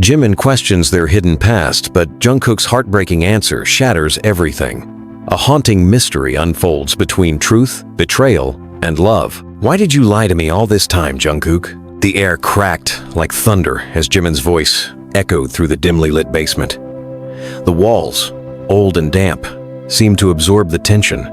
Jimin questions their hidden past, but Jungkook's heartbreaking answer shatters everything. A haunting mystery unfolds between truth, betrayal, and love. "Why did you lie to me all this time, Jungkook?" The air cracked like thunder as Jimin's voice echoed through the dimly lit basement. The walls, old and damp, seemed to absorb the tension,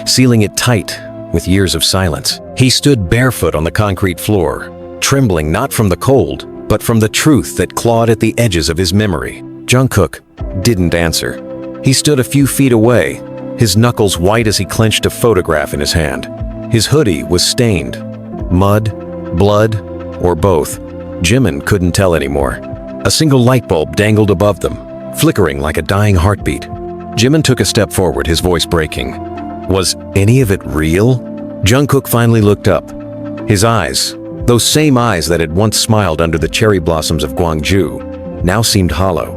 sealing it tight with years of silence. He stood barefoot on the concrete floor, trembling not from the cold, but from the truth that clawed at the edges of his memory. Jungkook didn't answer. He stood a few feet away, his knuckles white as he clenched a photograph in his hand. His hoodie was stained. Mud, blood, or both. Jimin couldn't tell anymore. A single light bulb dangled above them, flickering like a dying heartbeat. Jimin took a step forward, his voice breaking. Was any of it real? Jungkook finally looked up. His eyes, those same eyes that had once smiled under the cherry blossoms of Gwangju, now seemed hollow.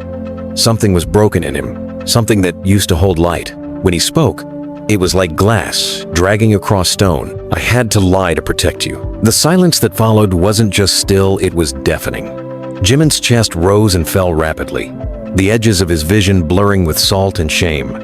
Something was broken in him, something that used to hold light. When he spoke, it was like glass dragging across stone. "I had to lie to protect you." The silence that followed wasn't just still, it was deafening. Jimin's chest rose and fell rapidly, the edges of his vision blurring with salt and shame.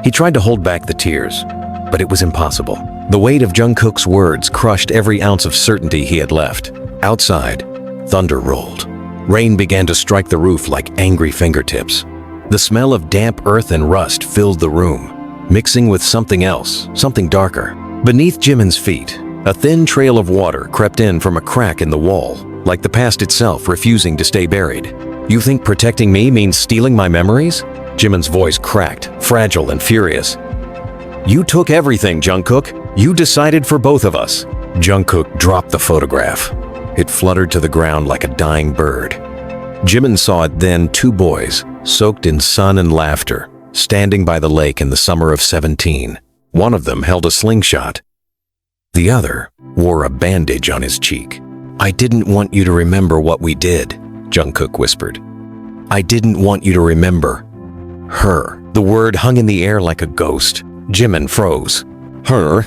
He tried to hold back the tears, but it was impossible. The weight of Jungkook's words crushed every ounce of certainty he had left. Outside, thunder rolled. Rain began to strike the roof like angry fingertips. The smell of damp earth and rust filled the room, mixing with something else, something darker. Beneath Jimin's feet, a thin trail of water crept in from a crack in the wall, like the past itself refusing to stay buried. "You think protecting me means stealing my memories?" Jimin's voice cracked, fragile and furious. "You took everything, Jungkook. You decided for both of us." Jungkook dropped the photograph. It fluttered to the ground like a dying bird. Jimin saw it then, two boys, soaked in sun and laughter, standing by the lake in the summer of 17. One of them held a slingshot. The other wore a bandage on his cheek. "I didn't want you to remember what we did," Jungkook whispered. "I didn't want you to remember her." The word hung in the air like a ghost. Jimin froze. Her?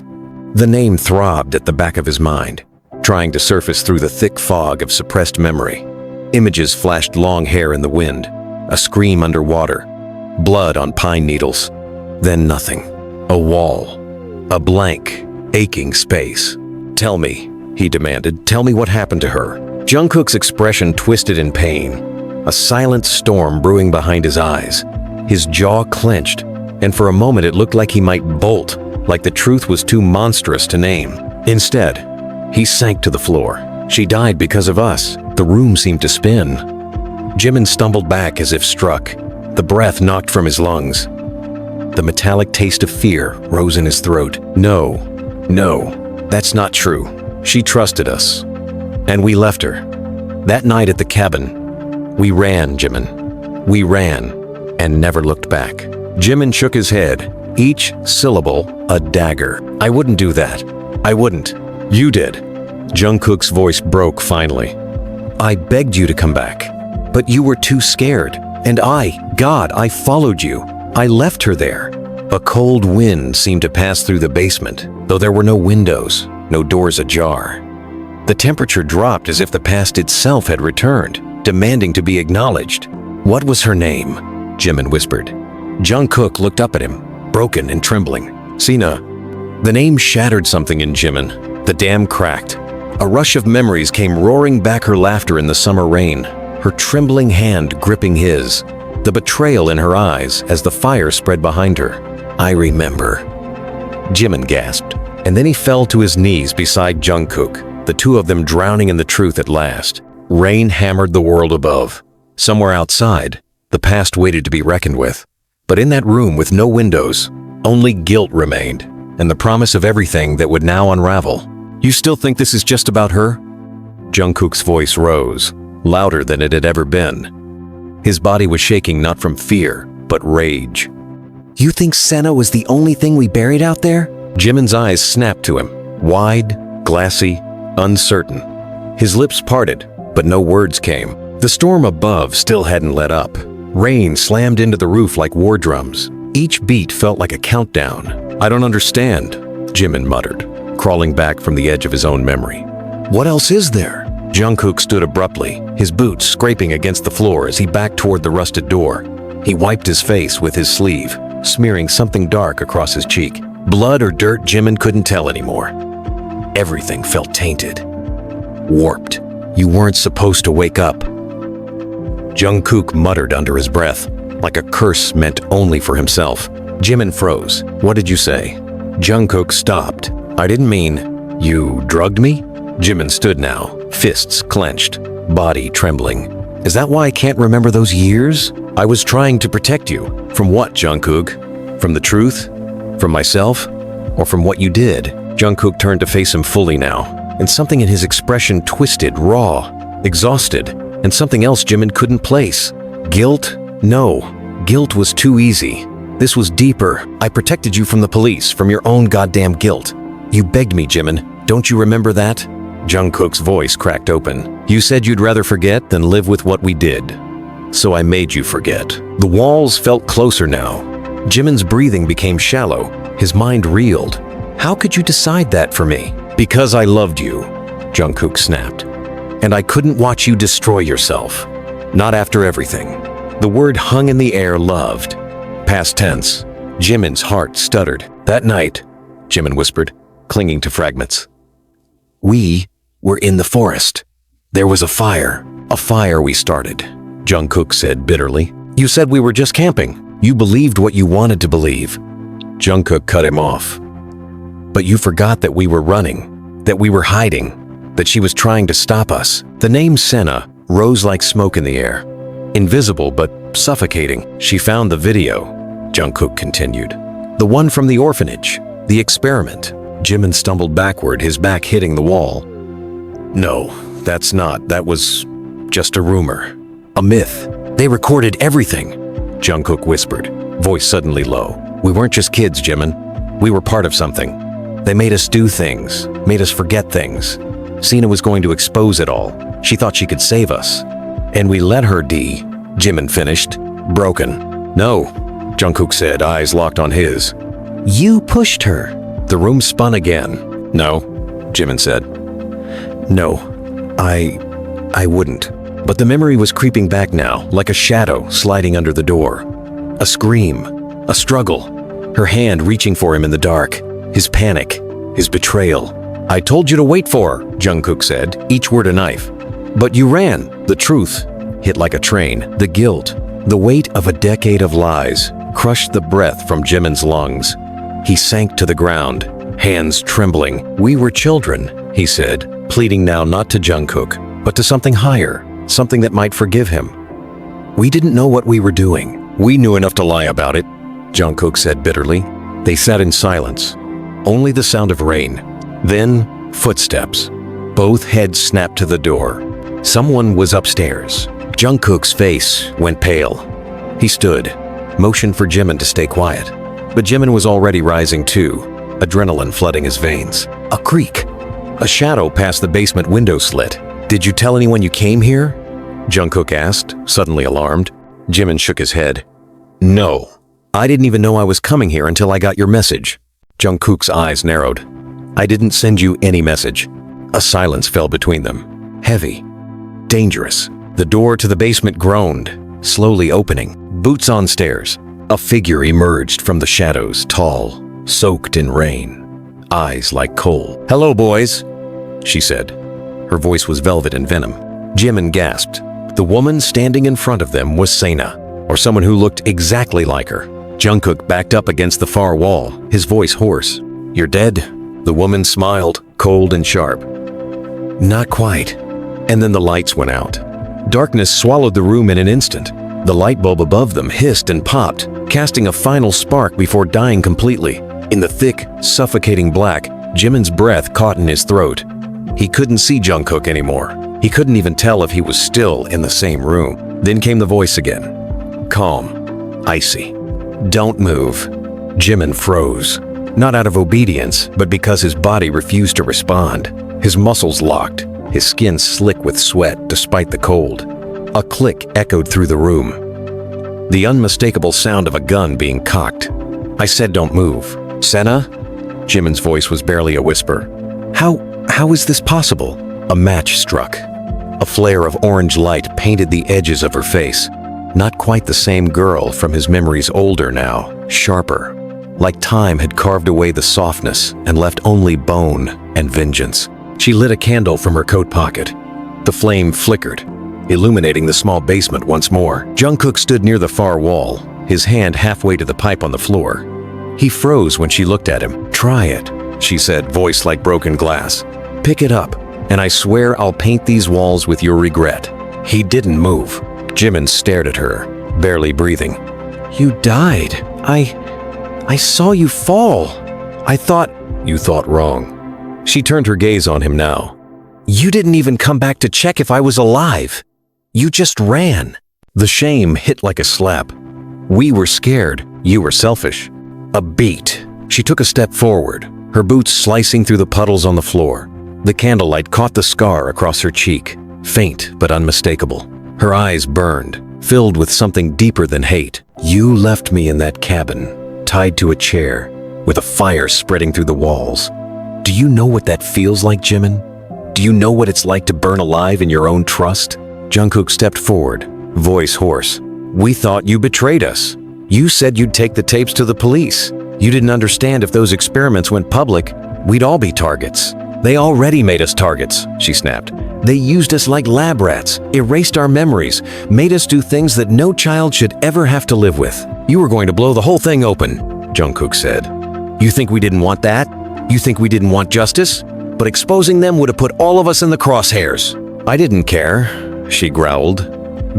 The name throbbed at the back of his mind, trying to surface through the thick fog of suppressed memory. Images flashed long hair in the wind, a scream underwater, blood on pine needles, then nothing. A wall, a blank, aching space. "Tell me," he demanded, "tell me what happened to her." Jungkook's expression twisted in pain, a silent storm brewing behind his eyes. His jaw clenched, and for a moment it looked like he might bolt, like the truth was too monstrous to name. Instead, he sank to the floor. "She died because of us." The room seemed to spin. Jimin stumbled back as if struck. The breath knocked from his lungs. The metallic taste of fear rose in his throat. No, that's not true. She trusted us, and we left her. That night at the cabin, we ran, Jimin. We ran, and never looked back. Jimin shook his head, each syllable a dagger. "I wouldn't do that. I wouldn't. You did." Jungkook's voice broke finally. "I begged you to come back, but you were too scared. And I followed you. I left her there." A cold wind seemed to pass through the basement, though there were no windows, no doors ajar. The temperature dropped as if the past itself had returned, demanding to be acknowledged. "What was her name?" Jimin whispered. Jungkook looked up at him, broken and trembling. "Sina." The name shattered something in Jimin. The dam cracked. A rush of memories came roaring back, her laughter in the summer rain, her trembling hand gripping his, the betrayal in her eyes as the fire spread behind her. "I remember," Jimin gasped, and then he fell to his knees beside Jungkook, the two of them drowning in the truth at last. Rain hammered the world above. Somewhere outside, the past waited to be reckoned with. But in that room with no windows, only guilt remained, and the promise of everything that would now unravel. "You still think this is just about her?" Jungkook's voice rose, louder than it had ever been. His body was shaking not from fear, but rage. "You think Senna was the only thing we buried out there?" Jimin's eyes snapped to him, wide, glassy, uncertain. His lips parted, but no words came. The storm above still hadn't let up. Rain slammed into the roof like war drums. Each beat felt like a countdown. "I don't understand," Jimin muttered, crawling back from the edge of his own memory. "What else is there?" Jungkook stood abruptly, his boots scraping against the floor as he backed toward the rusted door. He wiped his face with his sleeve, smearing something dark across his cheek. Blood or dirt, Jimin couldn't tell anymore. Everything felt tainted. Warped. You weren't supposed to wake up. Jungkook muttered under his breath, like a curse meant only for himself. Jimin froze. What did you say? Jungkook stopped. I didn't mean, you drugged me? Jimin stood now, fists clenched, body trembling. Is that why I can't remember those years? I was trying to protect you. From what, Jungkook? From the truth? From myself? Or from what you did? Jungkook turned to face him fully now, and something in his expression twisted, raw, exhausted, and something else Jimin couldn't place. Guilt? No. Guilt was too easy. This was deeper. I protected you from the police, from your own goddamn guilt. You begged me, Jimin. Don't you remember that? Jungkook's voice cracked open. You said you'd rather forget than live with what we did. So I made you forget. The walls felt closer now. Jimin's breathing became shallow. His mind reeled. How could you decide that for me? Because I loved you, Jungkook snapped. And I couldn't watch you destroy yourself. Not after everything. The word hung in the air, loved. Past tense. Jimin's heart stuttered. That night, Jimin whispered, clinging to fragments. We were in the forest. There was a fire we started, Jungkook said bitterly. You said we were just camping. You believed what you wanted to believe. Jungkook cut him off. But you forgot that we were running, that we were hiding, that she was trying to stop us. The name Senna rose like smoke in the air. Invisible but suffocating. She found the video, Jungkook continued. The one from the orphanage, the experiment. Jimin stumbled backward, his back hitting the wall. No, that was just a rumor. A myth. They recorded everything, Jungkook whispered, voice suddenly low. We weren't just kids, Jimin. We were part of something. They made us do things, made us forget things. Sina was going to expose it all. She thought she could save us. And we let her, Jimin finished, broken. No, Jungkook said, eyes locked on his. You pushed her. The room spun again. No, Jimin said. No, I wouldn't. But the memory was creeping back now, like a shadow sliding under the door. A scream, a struggle, her hand reaching for him in the dark, his panic, his betrayal. I told you to wait for her, Jungkook said, each word a knife. But you ran. The truth hit like a train. The guilt, the weight of a decade of lies, crushed the breath from Jimin's lungs. He sank to the ground, hands trembling. We were children, he said, pleading now not to Jungkook, but to something higher, something that might forgive him. We didn't know what we were doing. We knew enough to lie about it, Jungkook said bitterly. They sat in silence, only the sound of rain. Then, footsteps. Both heads snapped to the door. Someone was upstairs. Jungkook's face went pale. He stood, motioned for Jimin to stay quiet. But Jimin was already rising too, adrenaline flooding his veins. A creak. A shadow passed the basement window slit. Did you tell anyone you came here? Jungkook asked, suddenly alarmed. Jimin shook his head. No. I didn't even know I was coming here until I got your message. Jungkook's eyes narrowed. I didn't send you any message. A silence fell between them. Heavy. Dangerous. The door to the basement groaned, slowly opening. Boots on stairs. A figure emerged from the shadows, tall, soaked in rain, eyes like coal. Hello, boys, she said. Her voice was velvet and venom. Jimin gasped. The woman standing in front of them was Sena, or someone who looked exactly like her. Jungkook backed up against the far wall, his voice hoarse. You're dead? The woman smiled, cold and sharp. Not quite. And then the lights went out. Darkness swallowed the room in an instant. The light bulb above them hissed and popped, casting a final spark before dying completely. In the thick, suffocating black, Jimin's breath caught in his throat. He couldn't see Jungkook anymore. He couldn't even tell if he was still in the same room. Then came the voice again. Calm, icy. Don't move. Jimin froze. Not out of obedience, but because his body refused to respond. His muscles locked, his skin slick with sweat despite the cold. A click echoed through the room. The unmistakable sound of a gun being cocked. I said don't move. Senna? Jimin's voice was barely a whisper. How is this possible? A match struck. A flare of orange light painted the edges of her face. Not quite the same girl from his memories, older now, sharper. Like time had carved away the softness and left only bone and vengeance. She lit a candle from her coat pocket. The flame flickered, illuminating the small basement once more. Jungkook stood near the far wall, his hand halfway to the pipe on the floor. He froze when she looked at him. "Try it," she said, voice like broken glass. "Pick it up, and I swear I'll paint these walls with your regret." He didn't move. Jimin stared at her, barely breathing. "You died. I saw you fall. I thought—" "You thought wrong." She turned her gaze on him now. "You didn't even come back to check if I was alive. You just ran." The shame hit like a slap. "We were scared. You were selfish." A beat. She took a step forward, her boots slicing through the puddles on the floor. The candlelight caught the scar across her cheek, faint but unmistakable. Her eyes burned, filled with something deeper than hate. "You left me in that cabin, tied to a chair, with a fire spreading through the walls. Do you know what that feels like, Jimin? Do you know what it's like to burn alive in your own trust?" Jungkook stepped forward, voice hoarse. "We thought you betrayed us. You said you'd take the tapes to the police. You didn't understand if those experiments went public, we'd all be targets." "They already made us targets," she snapped. "They used us like lab rats, erased our memories, made us do things that no child should ever have to live with." "You were going to blow the whole thing open," Jungkook said. "You think we didn't want that? You think we didn't want justice? But exposing them would have put all of us in the crosshairs." "I didn't care," she growled,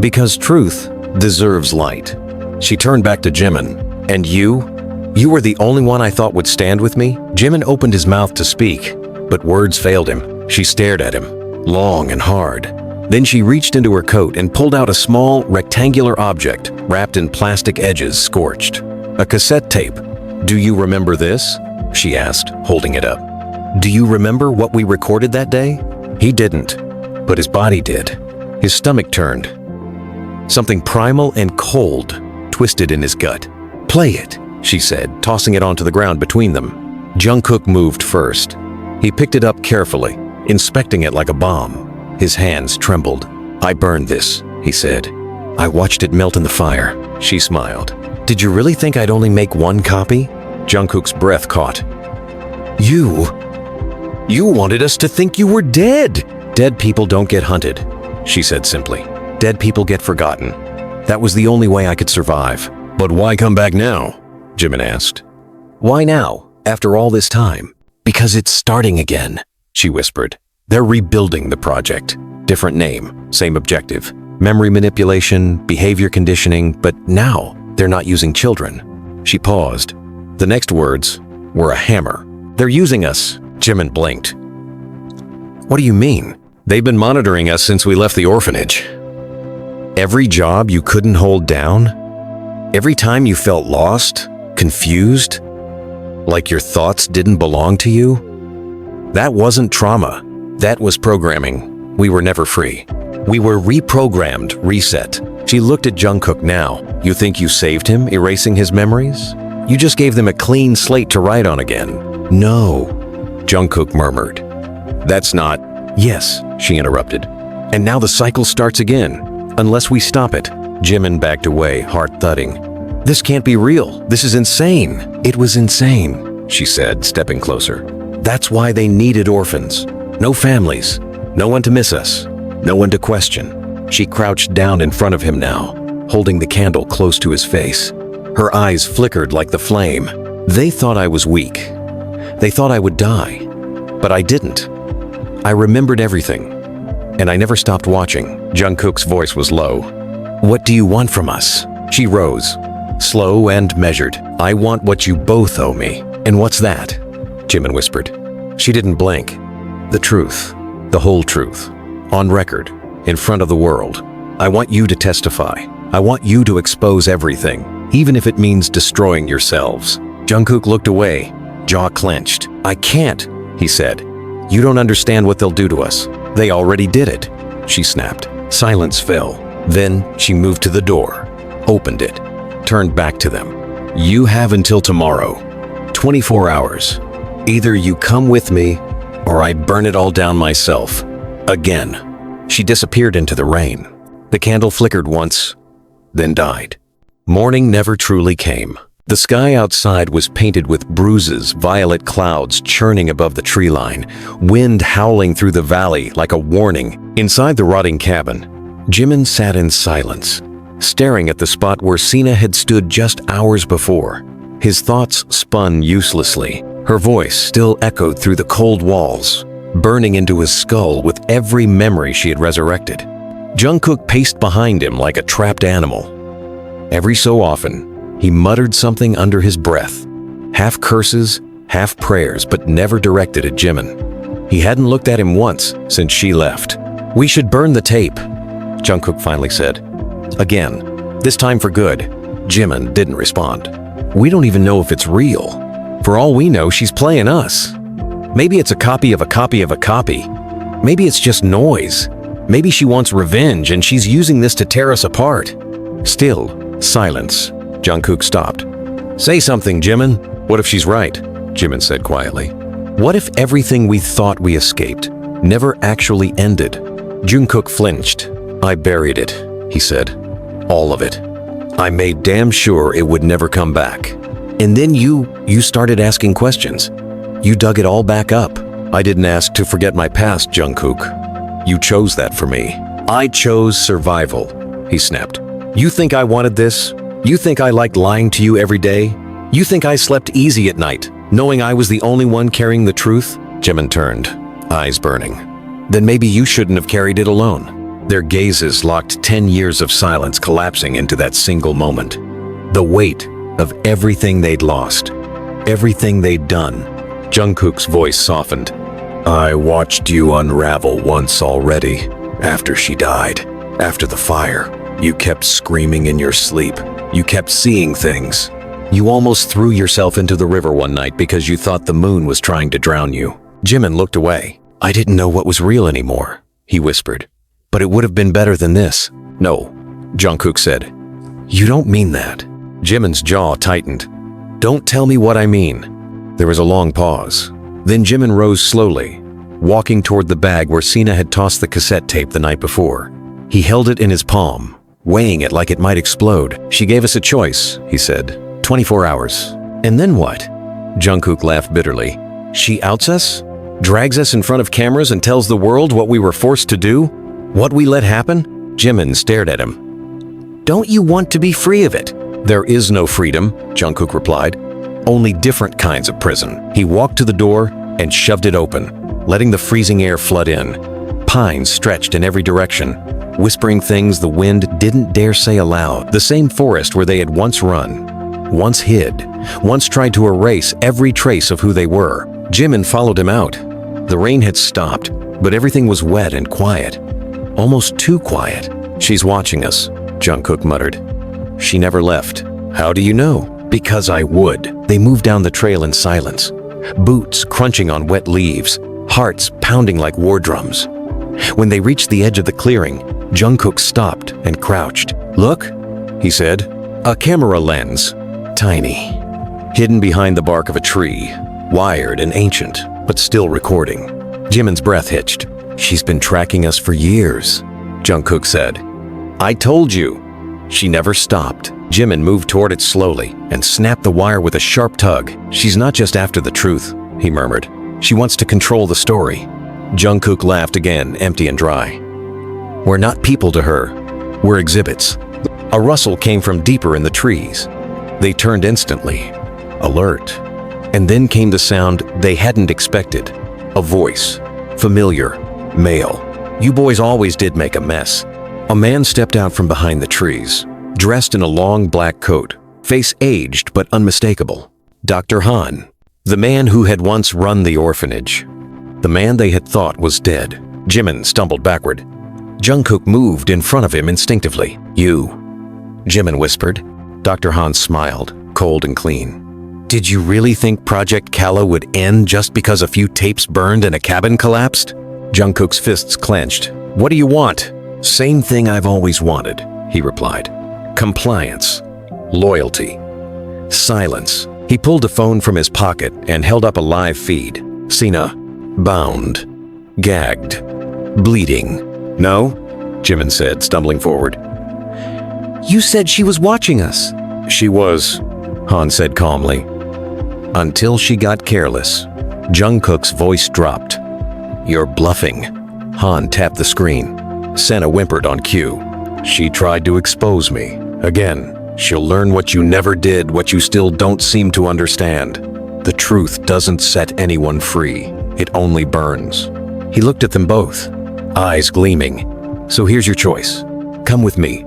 "because truth deserves light." She turned back to Jimin. "And you? You were the only one I thought would stand with me?" Jimin opened his mouth to speak, but words failed him. She stared at him, long and hard. Then she reached into her coat and pulled out a small, rectangular object wrapped in plastic edges scorched. "A cassette tape. Do you remember this?" she asked, holding it up. "Do you remember what we recorded that day?" He didn't, but his body did. His stomach turned. Something primal and cold twisted in his gut. "Play it," she said, tossing it onto the ground between them. Jungkook moved first. He picked it up carefully, inspecting it like a bomb. His hands trembled. "I burned this," he said. "I watched it melt in the fire." She smiled. "Did you really think I'd only make one copy?" Jungkook's breath caught. You wanted us to think you were dead." "Dead people don't get hunted," she said simply. "Dead people get forgotten. That was the only way I could survive." "But why come back now?" Jimin asked. "Why now, after all this time?" "Because it's starting again," she whispered. "They're rebuilding the project. Different name, same objective. Memory manipulation, behavior conditioning, but now they're not using children." She paused. The next words were a hammer. "They're using us." Jimin blinked. "What do you mean?" "They've been monitoring us since we left the orphanage. Every job you couldn't hold down, every time you felt lost, confused, like your thoughts didn't belong to you, that wasn't trauma. That was programming. We were never free. We were reprogrammed, reset." She looked at Jungkook now. "You think you saved him, erasing his memories? You just gave them a clean slate to write on again." "No," Jungkook murmured. "That's not—" "Yes," she interrupted. "And now the cycle starts again, unless we stop it." Jimin backed away, heart thudding. "This can't be real. This is insane." "It was insane," she said, stepping closer. "That's why they needed orphans. No families, no one to miss us, no one to question." She crouched down in front of him now, holding the candle close to his face. Her eyes flickered like the flame. "They thought I was weak. They thought I would die. But I didn't. I remembered everything. And I never stopped watching." Jungkook's voice was low. "What do you want from us?" She rose, slow and measured. "I want what you both owe me." "And what's that?" Jimin whispered. She didn't blink. "The truth. The whole truth. On record. In front of the world. I want you to testify. I want you to expose everything, even if it means destroying yourselves." Jungkook looked away, jaw clenched. "I can't," he said. "You don't understand what they'll do to us. They already did it," she snapped. Silence fell. Then she moved to the door, opened it, turned back to them. "You have until tomorrow. 24 hours. Either you come with me, or I burn it all down myself. Again." She disappeared into the rain. The candle flickered once, then died. Morning never truly came. The sky outside was painted with bruises, violet clouds churning above the tree line, wind howling through the valley like a warning. Inside the rotting cabin, Jimin sat in silence, staring at the spot where Sina had stood just hours before. His thoughts spun uselessly. Her voice still echoed through the cold walls, burning into his skull with every memory she had resurrected. Jungkook paced behind him like a trapped animal. Every so often, he muttered something under his breath, half curses, half prayers, but never directed at Jimin. He hadn't looked at him once since she left. "We should burn the tape," Jungkook finally said. Again, this time for good. Jimin didn't respond. "We don't even know if it's real. For all we know, she's playing us. Maybe it's a copy of a copy of a copy. Maybe it's just noise. Maybe she wants revenge and she's using this to tear us apart." Still, silence. Jungkook stopped. "Say something, Jimin. What if she's right?" Jimin said quietly. "What if everything we thought we escaped never actually ended?" Jungkook flinched. "I buried it," he said. "All of it. I made damn sure it would never come back. And then you started asking questions. You dug it all back up." "I didn't ask to forget my past, Jungkook. You chose that for me. I chose survival," he snapped. "You think I wanted this? You think I liked lying to you every day? You think I slept easy at night, knowing I was the only one carrying the truth?" Jimin turned, eyes burning. "Then maybe you shouldn't have carried it alone." Their gazes locked 10 years of silence collapsing into that single moment. The weight of everything they'd lost, everything they'd done. Jungkook's voice softened. "I watched you unravel once already, after she died, after the fire. You kept screaming in your sleep. You kept seeing things. You almost threw yourself into the river one night because you thought the moon was trying to drown you." Jimin looked away. "I didn't know what was real anymore," he whispered. "But it would have been better than this." "No," Jungkook said. "You don't mean that." Jimin's jaw tightened. "Don't tell me what I mean." There was a long pause. Then Jimin rose slowly, walking toward the bag where Sina had tossed the cassette tape the night before. He held it in his palm, weighing it like it might explode. "She gave us a choice," he said. 24 hours. "And then what?" Jungkook laughed bitterly. "She outs us? Drags us in front of cameras and tells the world what we were forced to do? What we let happen?" Jimin stared at him. "Don't you want to be free of it?" "There is no freedom," Jungkook replied. "Only different kinds of prison." He walked to the door and shoved it open, letting the freezing air flood in. Pines stretched in every direction, whispering things the wind didn't dare say aloud. The same forest where they had once run, once hid, once tried to erase every trace of who they were. Jimin followed him out. The rain had stopped, but everything was wet and quiet. Almost too quiet. "She's watching us," Jungkook muttered. "She never left." "How do you know?" "Because I would." They moved down the trail in silence, boots crunching on wet leaves, hearts pounding like war drums. When they reached the edge of the clearing, Jungkook stopped and crouched. "Look," he said. A camera lens, tiny, hidden behind the bark of a tree, wired and ancient, but still recording. Jimin's breath hitched. "She's been tracking us for years," Jungkook said. "I told you." She never stopped. Jimin moved toward it slowly and snapped the wire with a sharp tug. "She's not just after the truth," he murmured. "She wants to control the story." Jungkook laughed again, empty and dry. "We're not people to her. We're exhibits." A rustle came from deeper in the trees. They turned instantly, alert. And then came the sound they hadn't expected. A voice, familiar, male. "You boys always did make a mess." A man stepped out from behind the trees, dressed in a long black coat, face aged but unmistakable. Dr. Han, the man who had once run the orphanage. The man they had thought was dead. Jimin stumbled backward. Jungkook moved in front of him instinctively. "You," Jimin whispered. Dr. Han smiled, cold and clean. "Did you really think Project Kala would end just because a few tapes burned and a cabin collapsed?" Jungkook's fists clenched. "What do you want?" "Same thing I've always wanted," he replied. "Compliance. Loyalty. Silence." He pulled a phone from his pocket and held up a live feed. Sina, bound, gagged, bleeding, No, Jimin said, stumbling forward. You said she was watching us. She was, Han said calmly. Until she got careless. Jungkook's voice dropped. You're bluffing. Han tapped the screen. Senna whimpered on cue. She tried to expose me. Again, she'll learn what you never did, what you still don't seem to understand. The truth doesn't set anyone free. It only burns. He looked at them both, eyes gleaming. So here's your choice. Come with me.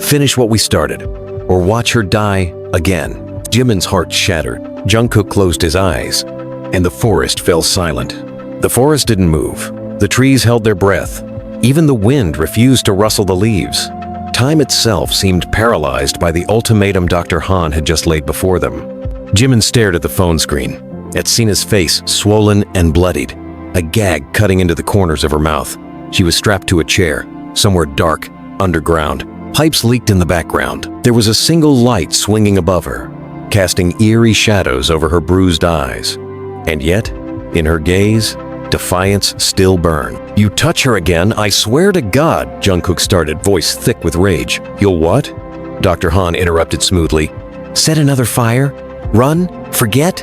Finish what we started. Or watch her die again. Jimin's heart shattered. Jungkook closed his eyes, and the forest fell silent. The forest didn't move. The trees held their breath. Even the wind refused to rustle the leaves. Time itself seemed paralyzed by the ultimatum Dr. Han had just laid before them. Jimin stared at the phone screen, at Sina's face swollen and bloodied, a gag cutting into the corners of her mouth. She was strapped to a chair, somewhere dark, underground. Pipes leaked in the background. There was a single light swinging above her, casting eerie shadows over her bruised eyes. And yet, in her gaze, defiance still burned. You touch her again, I swear to God, Jungkook started, voice thick with rage. You'll what? Dr. Han interrupted smoothly. Set another fire? Run? Forget?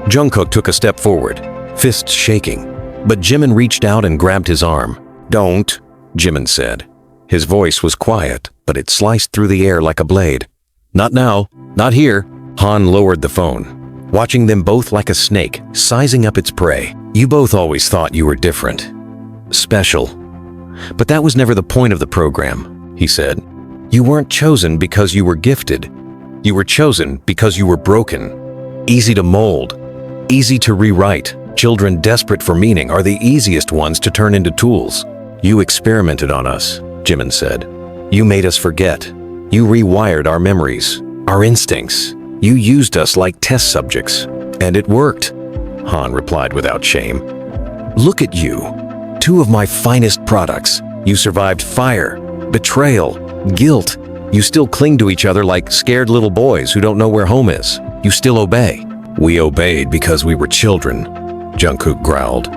Jungkook took a step forward, fists shaking. But Jimin reached out and grabbed his arm. Don't, Jimin said. His voice was quiet, but it sliced through the air like a blade. Not now, not here. Han lowered the phone, watching them both like a snake, sizing up its prey. You both always thought you were different. Special. But that was never the point of the program, he said. You weren't chosen because you were gifted. You were chosen because you were broken. Easy to mold. Easy to rewrite. Children desperate for meaning are the easiest ones to turn into tools. You experimented on us, Jimin said. You made us forget. You rewired our memories, our instincts. You used us like test subjects. And it worked, Han replied without shame. Look at you. Two of my finest products. You survived fire, betrayal, guilt. You still cling to each other like scared little boys who don't know where home is. You still obey. We obeyed because we were children, Jungkook growled.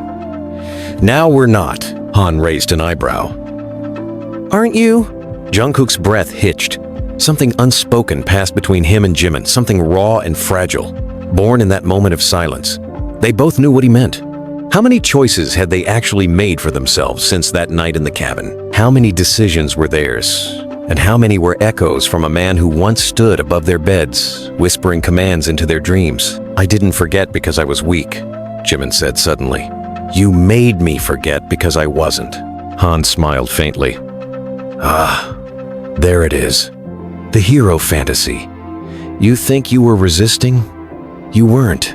Now we're not, Han raised an eyebrow. Aren't you? Jungkook's breath hitched. Something unspoken passed between him and Jimin, something raw and fragile, born in that moment of silence. They both knew what he meant. How many choices had they actually made for themselves since that night in the cabin? How many decisions were theirs? And how many were echoes from a man who once stood above their beds, whispering commands into their dreams? I didn't forget because I was weak, Jimin said suddenly. You made me forget because I wasn't. Han smiled faintly. Ah, there it is. The hero fantasy. You think you were resisting? You weren't.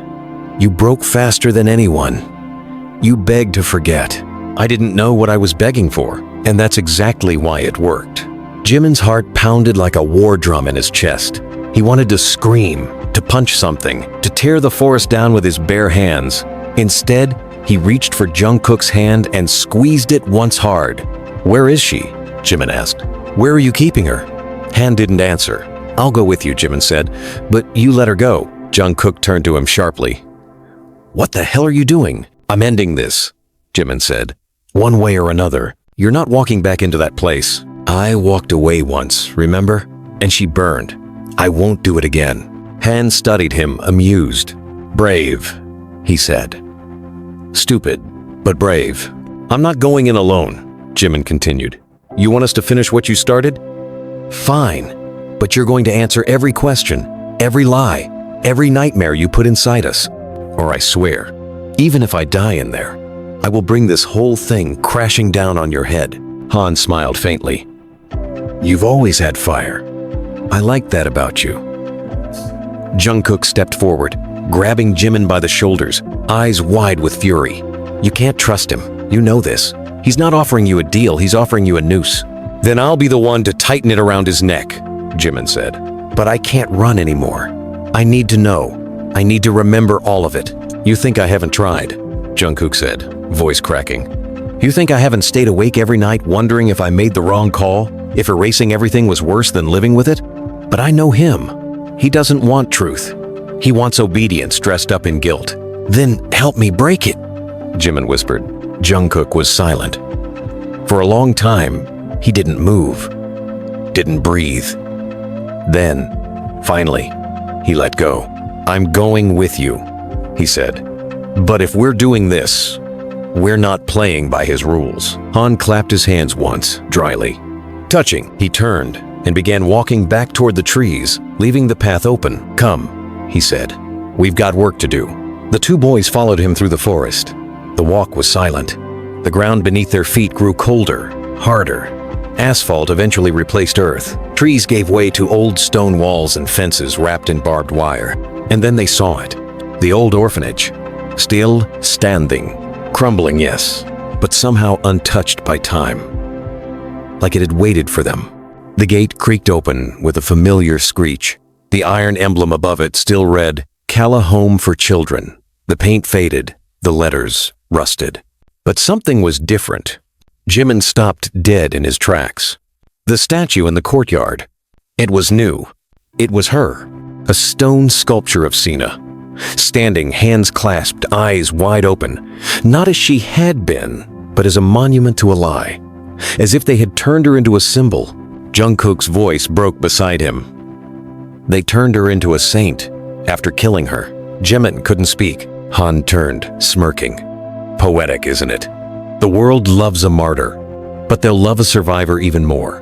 You broke faster than anyone. You begged to forget. I didn't know what I was begging for, and that's exactly why it worked. Jimin's heart pounded like a war drum in his chest. He wanted to scream, to punch something, to tear the forest down with his bare hands. Instead, he reached for Jungkook's hand and squeezed it once hard. Where is she? Jimin asked. Where are you keeping her? Han didn't answer. I'll go with you, Jimin said, but you let her go. Jungkook turned to him sharply. What the hell are you doing? I'm ending this, Jimin said. One way or another. You're not walking back into that place. I walked away once, remember? And she burned. I won't do it again. Han studied him, amused. Brave, he said. Stupid, but brave. I'm not going in alone, Jimin continued. You want us to finish what you started? Fine, but you're going to answer every question, every lie, every nightmare you put inside us. Or I swear, even if I die in there, I will bring this whole thing crashing down on your head. Han smiled faintly. You've always had fire. I like that about you. Jungkook stepped forward, grabbing Jimin by the shoulders, eyes wide with fury. You can't trust him. You know this. He's not offering you a deal, he's offering you a noose. Then I'll be the one to tighten it around his neck, Jimin said. But I can't run anymore. I need to know. I need to remember all of it. You think I haven't tried, Jungkook said, voice cracking. You think I haven't stayed awake every night wondering if I made the wrong call, if erasing everything was worse than living with it? But I know him. He doesn't want truth. He wants obedience dressed up in guilt. Then help me break it, Jimin whispered. Jungkook was silent. For a long time, he didn't move, didn't breathe. Then, finally, he let go. "I'm going with you," he said. "But if we're doing this, we're not playing by his rules." Han clapped his hands once, dryly. Touching, he turned and began walking back toward the trees, leaving the path open. "Come," he said. "We've got work to do." The two boys followed him through the forest. The walk was silent. The ground beneath their feet grew colder, harder. Asphalt eventually replaced earth. Trees gave way to old stone walls and fences wrapped in barbed wire. And then they saw it. The old orphanage. Still standing. Crumbling, yes, but somehow untouched by time. Like it had waited for them. The gate creaked open with a familiar screech. The iron emblem above it still read, "Kala Home for Children." The paint faded, the letters rusted. But something was different. Jimin stopped dead in his tracks. The statue in the courtyard. It was new. It was her. A stone sculpture of Sina. Standing, hands clasped, eyes wide open. Not as she had been, but as a monument to a lie. As if they had turned her into a symbol. Jungkook's voice broke beside him. They turned her into a saint after killing her. Jimin couldn't speak. Han turned, smirking. Poetic, isn't it? The world loves a martyr, but they'll love a survivor even more.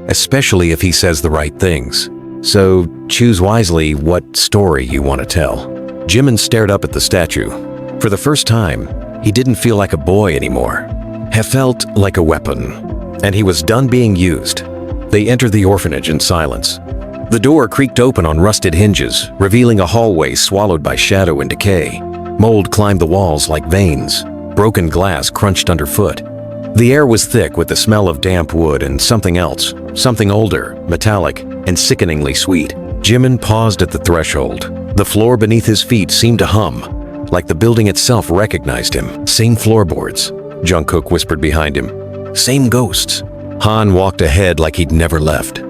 Especially if he says the right things. So choose wisely what story you want to tell. Jimin stared up at the statue. For the first time, he didn't feel like a boy anymore. He felt like a weapon, and he was done being used. They entered the orphanage in silence. The door creaked open on rusted hinges, revealing a hallway swallowed by shadow and decay. Mold climbed the walls like veins. Broken glass crunched underfoot. The air was thick with the smell of damp wood and something else, something older, metallic, and sickeningly sweet. Jimin paused at the threshold. The floor beneath his feet seemed to hum, like the building itself recognized him. Same floorboards, Jungkook whispered behind him. Same ghosts. Han walked ahead like he'd never left.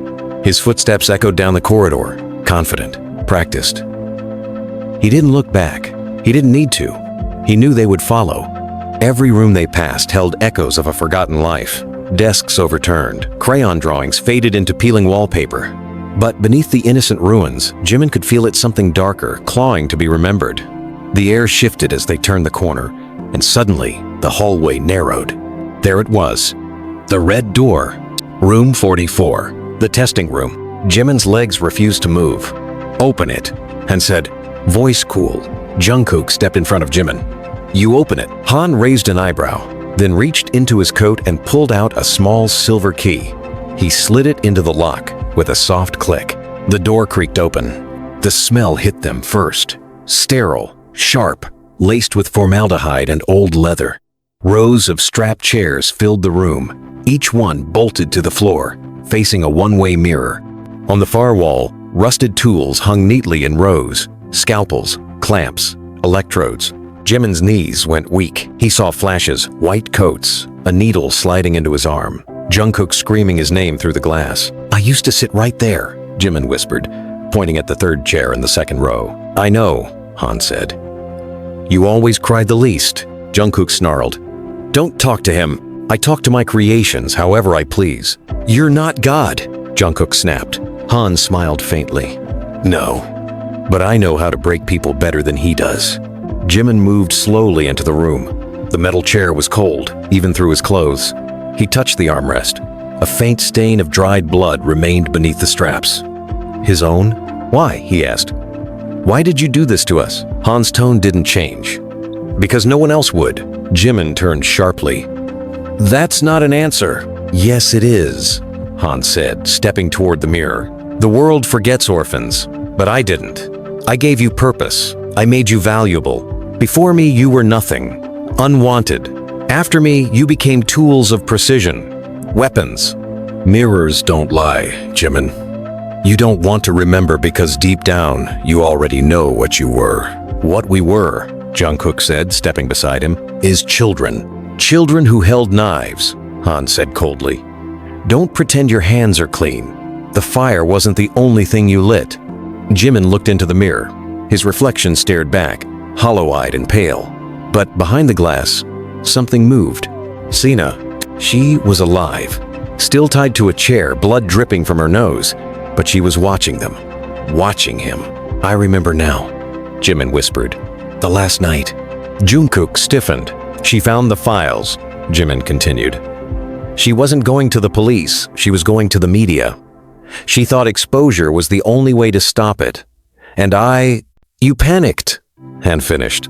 His footsteps echoed down the corridor, confident, practiced. He didn't look back. He didn't need to. He knew they would follow. Every room they passed held echoes of a forgotten life. Desks overturned, crayon drawings faded into peeling wallpaper. But beneath the innocent ruins, Jimin could feel it something darker, clawing to be remembered. The air shifted as they turned the corner, and suddenly, the hallway narrowed. There it was. The red door. Room 44. The testing room. Jimin's legs refused to move. "Open it," Han said. Voice cool. Jungkook stepped in front of Jimin. "You open it." Han raised an eyebrow, then reached into his coat and pulled out a small silver key. He slid it into the lock with a soft click. The door creaked open. The smell hit them first. Sterile, sharp, laced with formaldehyde and old leather. Rows of strapped chairs filled the room, each one bolted to the floor, facing a one-way mirror. On the far wall, rusted tools hung neatly in rows. Scalpels, clamps, electrodes. Jimin's knees went weak. He saw flashes, white coats, a needle sliding into his arm. Jungkook screaming his name through the glass. "I used to sit right there," Jimin whispered, pointing at the third chair in the second row. "I know," Han said. "You always cried the least," Jungkook snarled. "Don't talk to him. I talk to my creations however I please." "You're not God," Jungkook snapped. Han smiled faintly. "No, but I know how to break people better than he does." Jimin moved slowly into the room. The metal chair was cold, even through his clothes. He touched the armrest. A faint stain of dried blood remained beneath the straps. His own? "Why?" he asked. "Why did you do this to us?" Han's tone didn't change. "Because no one else would." Jimin turned sharply. "That's not an answer." "Yes, it is," Han said, stepping toward the mirror. "The world forgets orphans, but I didn't. I gave you purpose. I made you valuable. Before me, you were nothing. Unwanted. After me, you became tools of precision. Weapons. Mirrors don't lie, Jimin. You don't want to remember because deep down, you already know what you were." "What we were," Jungkook said, stepping beside him, "is children. Children who held knives," Han said coldly. "Don't pretend your hands are clean. The fire wasn't the only thing you lit." Jimin looked into the mirror. His reflection stared back, hollow-eyed and pale. But behind the glass, something moved. "Sina," She was alive, still tied to a chair, blood dripping from her nose, but she was watching them, watching him. "I remember now," Jimin whispered. "The last night." Jungkook stiffened. "She found the files," Jimin continued. "She wasn't going to the police, she was going to the media. She thought exposure was the only way to stop it. And You panicked," Han finished.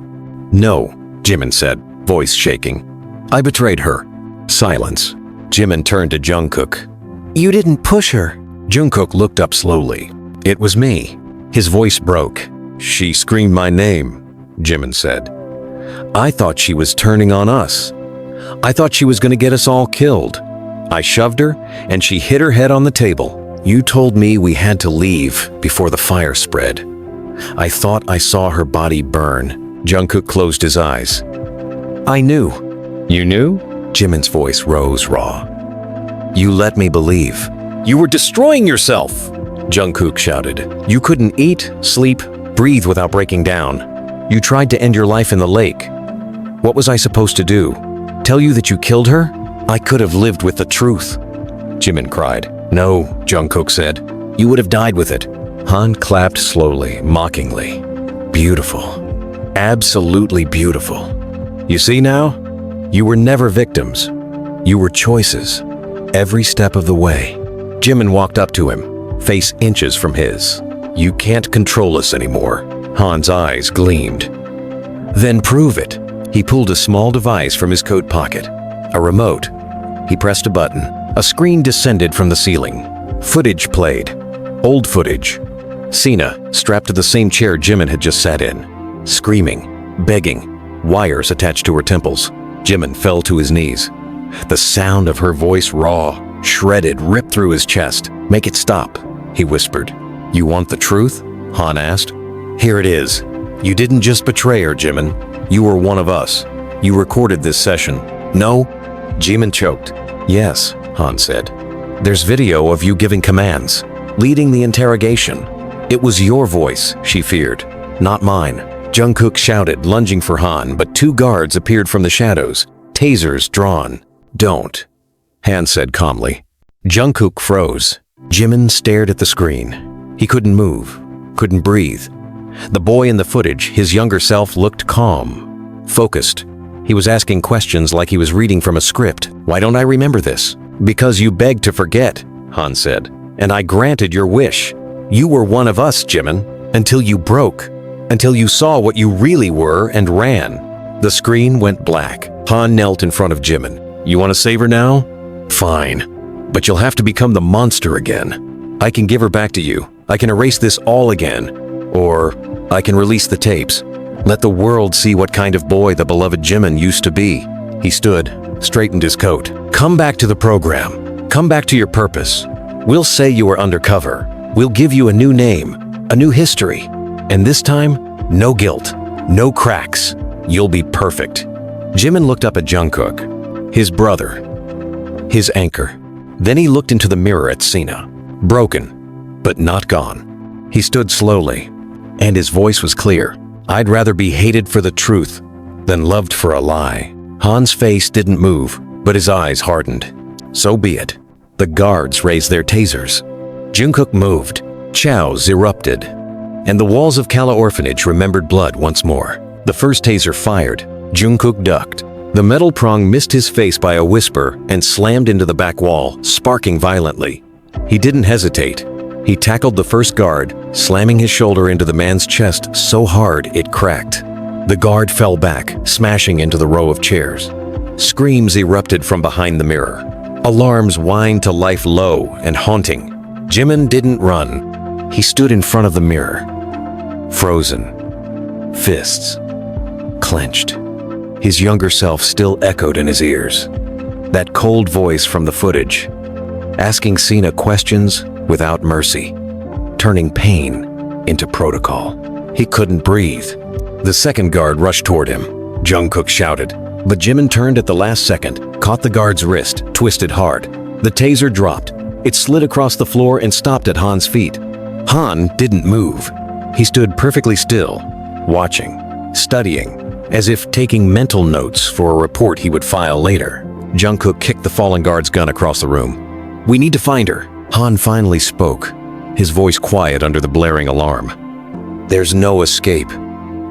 "No," Jimin said, voice shaking. "I betrayed her." Silence. Jimin turned to Jungkook. You didn't push her. Jungkook looked up slowly. "It was me." His voice broke. "She screamed my name," Jimin said. "I thought she was turning on us. I thought she was going to get us all killed. I shoved her, and she hit her head on the table. You told me we had to leave before the fire spread. I thought I saw her body burn." Jungkook closed his eyes. "I knew." "You knew?" Jimin's voice rose raw. "You let me believe. You were destroying yourself!" Jungkook shouted. "You couldn't eat, sleep, breathe without breaking down. You tried to end your life in the lake. What was I supposed to do? Tell you that you killed her? I could have lived with the truth." Jimin cried. "No," Jungkook said. "You would have died with it." Han clapped slowly, mockingly. "Beautiful. Absolutely beautiful. You see now? You were never victims. You were choices. Every step of the way." Jimin walked up to him, face inches from his. "You can't control us anymore." Han's eyes gleamed. "Then prove it." He pulled a small device from his coat pocket. A remote. He pressed a button. A screen descended from the ceiling. Footage played. Old footage. Sina, strapped to the same chair Jimin had just sat in. Screaming, begging, wires attached to her temples. Jimin fell to his knees. The sound of her voice, raw, shredded, ripped through his chest. "Make it stop," he whispered. "You want the truth?" Han asked. "Here it is. You didn't just betray her, Jimin. You were one of us. You recorded this session." "No?" Jimin choked. "Yes," Han said. "There's video of you giving commands, leading the interrogation. It was your voice she feared, not mine." Jungkook shouted, lunging for Han, but two guards appeared from the shadows, tasers drawn. "Don't," Han said calmly. Jungkook froze. Jimin stared at the screen. He couldn't move, couldn't breathe. The boy in the footage, his younger self, looked calm, focused. He was asking questions like he was reading from a script. "Why don't I remember this?" "Because you begged to forget," Han said. "And I granted your wish. You were one of us, Jimin, until you broke. Until you saw what you really were and ran." The screen went black. Han knelt in front of Jimin. "You want to save her now? Fine. But you'll have to become the monster again. I can give her back to you. I can erase this all again. Or I can release the tapes. Let the world see what kind of boy the beloved Jimin used to be." He stood, straightened his coat. "Come back to the program. Come back to your purpose. We'll say you were undercover. We'll give you a new name, a new history. And this time, no guilt, no cracks. You'll be perfect." Jimin looked up at Jungkook, his brother, his anchor. Then he looked into the mirror at Sina, broken, but not gone. He stood slowly, and his voice was clear. "I'd rather be hated for the truth than loved for a lie." Han's face didn't move, but his eyes hardened. "So be it." The guards raised their tasers. Jungkook moved. Chows erupted. And the walls of Kala Orphanage remembered blood once more. The first taser fired. Jungkook ducked. The metal prong missed his face by a whisper and slammed into the back wall, sparking violently. He didn't hesitate. He tackled the first guard, slamming his shoulder into the man's chest so hard it cracked. The guard fell back, smashing into the row of chairs. Screams erupted from behind the mirror. Alarms whined to life low and haunting. Jimin didn't run. He stood in front of the mirror, frozen, fists clenched. His younger self still echoed in his ears. That cold voice from the footage, asking Sina questions without mercy, turning pain into protocol. He couldn't breathe. The second guard rushed toward him. Jungkook shouted, but Jimin turned at the last second, caught the guard's wrist, twisted hard. The taser dropped. It slid across the floor and stopped at Han's feet. Han didn't move. He stood perfectly still, watching, studying, as if taking mental notes for a report he would file later. Jungkook kicked the fallen guard's gun across the room. "We need to find her." Han finally spoke, his voice quiet under the blaring alarm. "There's no escape.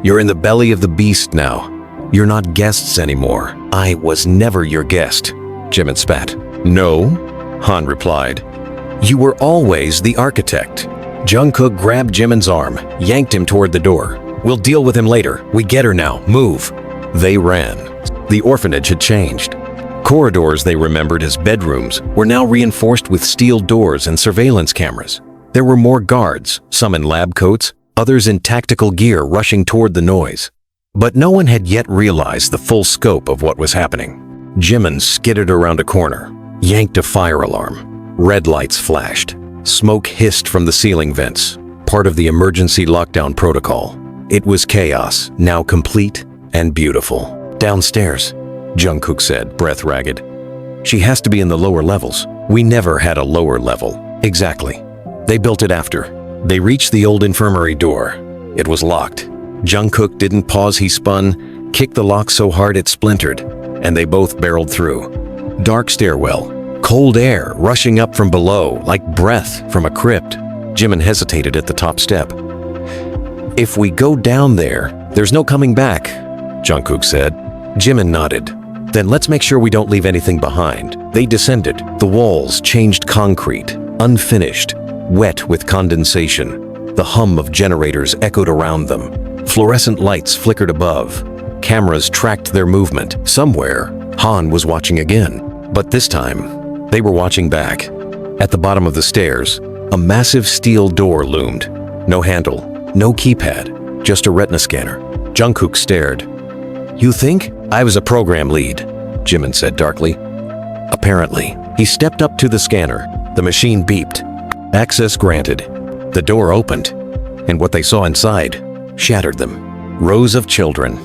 You're in the belly of the beast now. You're not guests anymore." "I was never your guest," Jimin spat. "No," Han replied. "You were always the architect." Jungkook grabbed Jimin's arm, yanked him toward the door. "We'll deal with him later. We get her now. Move." They ran. The orphanage had changed. Corridors they remembered as bedrooms were now reinforced with steel doors and surveillance cameras. There were more guards, some in lab coats, others in tactical gear rushing toward the noise. But no one had yet realized the full scope of what was happening. Jimin skidded around a corner, yanked a fire alarm. Red lights flashed. Smoke hissed from the ceiling vents, part of the emergency lockdown protocol. It was chaos, now complete and beautiful. "Downstairs," Jungkook said, breath ragged. "She has to be in the lower levels. We never had a lower level." "Exactly. They built it after." They reached the old infirmary door. It was locked. Jungkook didn't pause, he spun, kicked the lock so hard it splintered, and they both barreled through. Dark stairwell, cold air rushing up from below like breath from a crypt. Jimin hesitated at the top step. "If we go down there, there's no coming back," Jungkook said. Jimin nodded. "Then let's make sure we don't leave anything behind." They descended. The walls changed concrete, unfinished, wet with condensation. The hum of generators echoed around them. Fluorescent lights flickered above. Cameras tracked their movement. Somewhere, Han was watching again. But this time, they were watching back. At the bottom of the stairs, a massive steel door loomed. No handle, no keypad, just a retina scanner. Jungkook stared. "You think?" "I was a program lead," Jimin said darkly. "Apparently." He stepped up to the scanner. The machine beeped. Access granted. The door opened, and what they saw inside shattered them. Rows of children,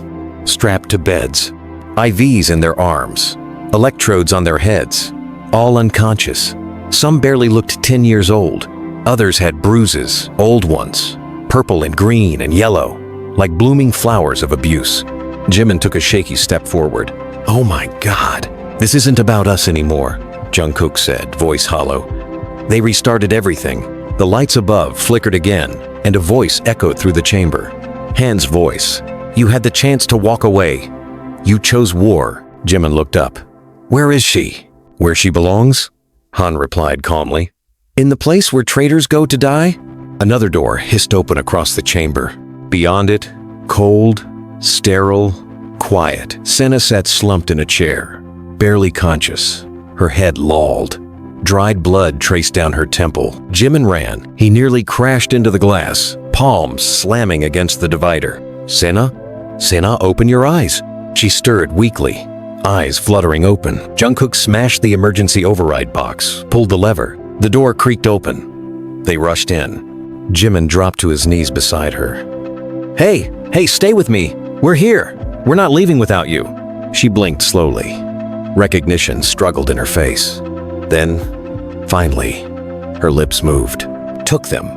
strapped to beds, IVs in their arms, electrodes on their heads, all unconscious. Some barely looked 10 years old. Others had bruises, old ones, purple and green and yellow, like blooming flowers of abuse. Jimin took a shaky step forward. "Oh my God, this isn't about us anymore," Jungkook said, voice hollow. They restarted everything. The lights above flickered again, and a voice echoed through the chamber. Han's voice. "You had the chance to walk away. You chose war." Jimin looked up. "Where is she?" "Where she belongs?" Han replied calmly. "In the place where traitors go to die?" Another door hissed open across the chamber. Beyond it, cold, sterile, quiet. Senna sat slumped in a chair, barely conscious. Her head lolled. Dried blood traced down her temple. Jimin ran. He nearly crashed into the glass, palms slamming against the divider. "Senna? Senna, open your eyes." She stirred weakly, eyes fluttering open. Jungkook smashed the emergency override box, pulled the lever. The door creaked open. They rushed in. Jimin dropped to his knees beside her. Hey, stay with me. We're here. We're not leaving without you." She blinked slowly. Recognition struggled in her face. Then, finally, her lips moved. "Took them."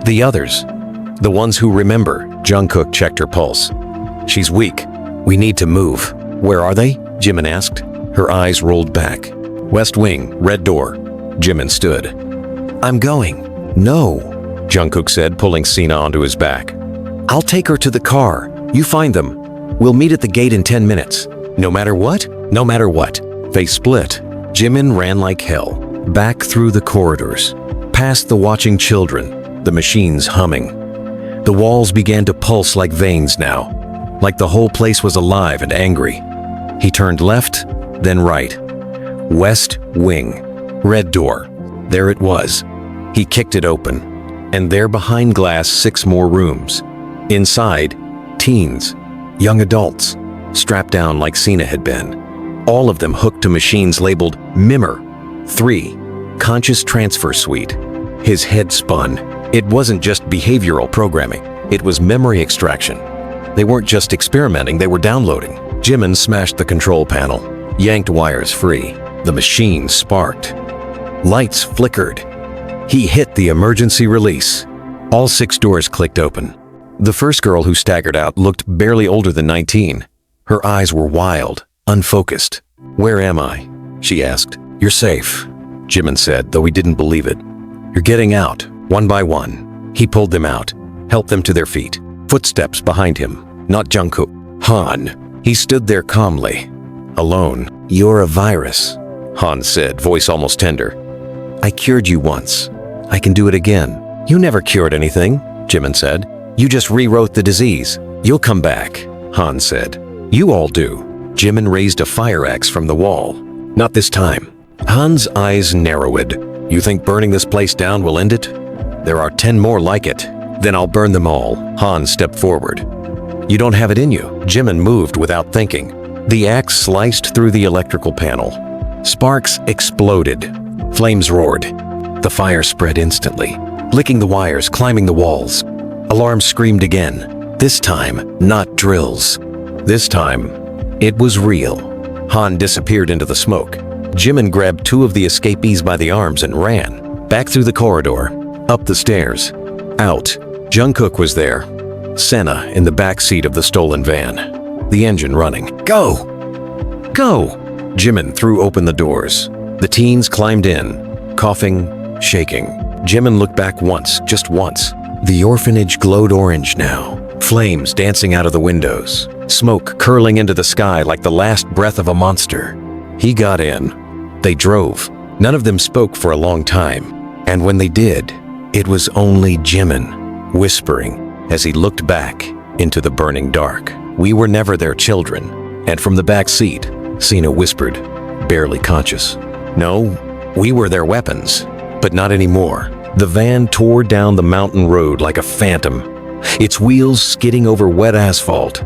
"The others. The ones who remember." Jungkook checked her pulse. "She's weak. We need to move." "Where are they?" Jimin asked. Her eyes rolled back. "West wing, red door." Jimin stood. "I'm going." "No," Jungkook said, pulling Sina onto his back. "I'll take her to the car. You find them. We'll meet at the gate in 10 minutes. No matter what? No matter what." They split. Jimin ran like hell, back through the corridors, past the watching children, the machines humming. The walls began to pulse like veins now, like the whole place was alive and angry. He turned left, then right. West wing, red door. There it was. He kicked it open, and there behind glass 6 more rooms. Inside, teens, young adults, strapped down like Sina had been. All of them hooked to machines labeled Mimmer 3, Conscious Transfer Suite. His head spun. It wasn't just behavioral programming. It was memory extraction. They weren't just experimenting, they were downloading. Jimin smashed the control panel, yanked wires free. The machine sparked. Lights flickered. He hit the emergency release. All 6 doors clicked open. The first girl who staggered out looked barely older than 19. Her eyes were wild, unfocused. "Where am I?" she asked. "You're safe," Jimin said, though he didn't believe it. "You're getting out, one by one." He pulled them out, helped them to their feet. Footsteps behind him, not Jungkook. Han. He stood there calmly, alone. "You're a virus," Han said, voice almost tender. "I cured you once. I can do it again." "You never cured anything," Jimin said. "You just rewrote the disease. You'll come back," Han said. "You all do." Jimin raised a fire axe from the wall. "Not this time." Han's eyes narrowed. "You think burning this place down will end it? There are 10 more like it. Then I'll burn them all." Han stepped forward. "You don't have it in you." Jimin moved without thinking. The axe sliced through the electrical panel. Sparks exploded. Flames roared. The fire spread instantly, licking the wires, climbing the walls. Alarms screamed again. This time, not drills. This time, it was real. Han disappeared into the smoke. Jimin grabbed 2 of the escapees by the arms and ran. Back through the corridor, up the stairs, out. Jungkook was there. Senna in the back seat of the stolen van. The engine running. "Go! Go!" Jimin threw open the doors. The teens climbed in, coughing, shaking. Jimin looked back once, just once. The orphanage glowed orange now. Flames dancing out of the windows. Smoke curling into the sky like the last breath of a monster. He got in. They drove. None of them spoke for a long time. And when they did, it was only Jimin, whispering as he looked back into the burning dark. "We were never their children." And from the back seat, Sina whispered, barely conscious. "No, we were their weapons, but not anymore." The van tore down the mountain road like a phantom, its wheels skidding over wet asphalt,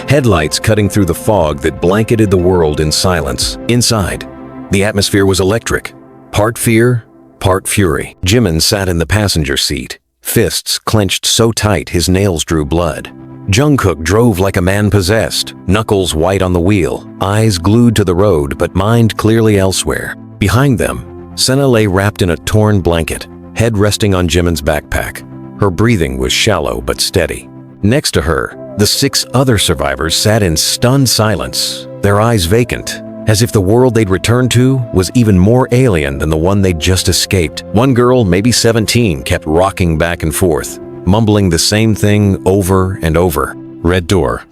headlights cutting through the fog that blanketed the world in silence. Inside, the atmosphere was electric, part fear, part fury. Jimin sat in the passenger seat, fists clenched so tight his nails drew blood. Jungkook drove like a man possessed, knuckles white on the wheel, eyes glued to the road but mind clearly elsewhere. Behind them, Senna lay wrapped in a torn blanket, head resting on Jimin's backpack. Her breathing was shallow but steady. Next to her, the 6 other survivors sat in stunned silence, their eyes vacant, as if the world they'd returned to was even more alien than the one they'd just escaped. One girl, maybe 17, kept rocking back and forth, mumbling the same thing over and over. "Red door.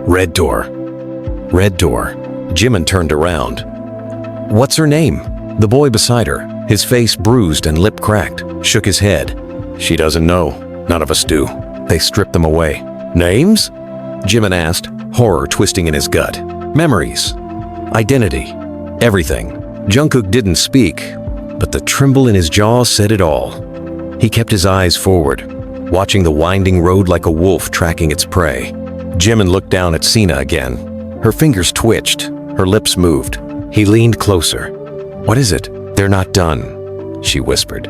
Red door. Red door." Jimin turned around. "What's her name?" The boy beside her, his face bruised and lip cracked, shook his head. "She doesn't know. None of us do. They stripped them away." "Names?" Jimin asked, horror twisting in his gut. "Memories. Identity. Everything." Jungkook didn't speak, but the tremble in his jaw said it all. He kept his eyes forward, watching the winding road like a wolf tracking its prey. Jimin looked down at Sina again. Her fingers twitched, her lips moved. He leaned closer. "What is it?" "They're not done," she whispered.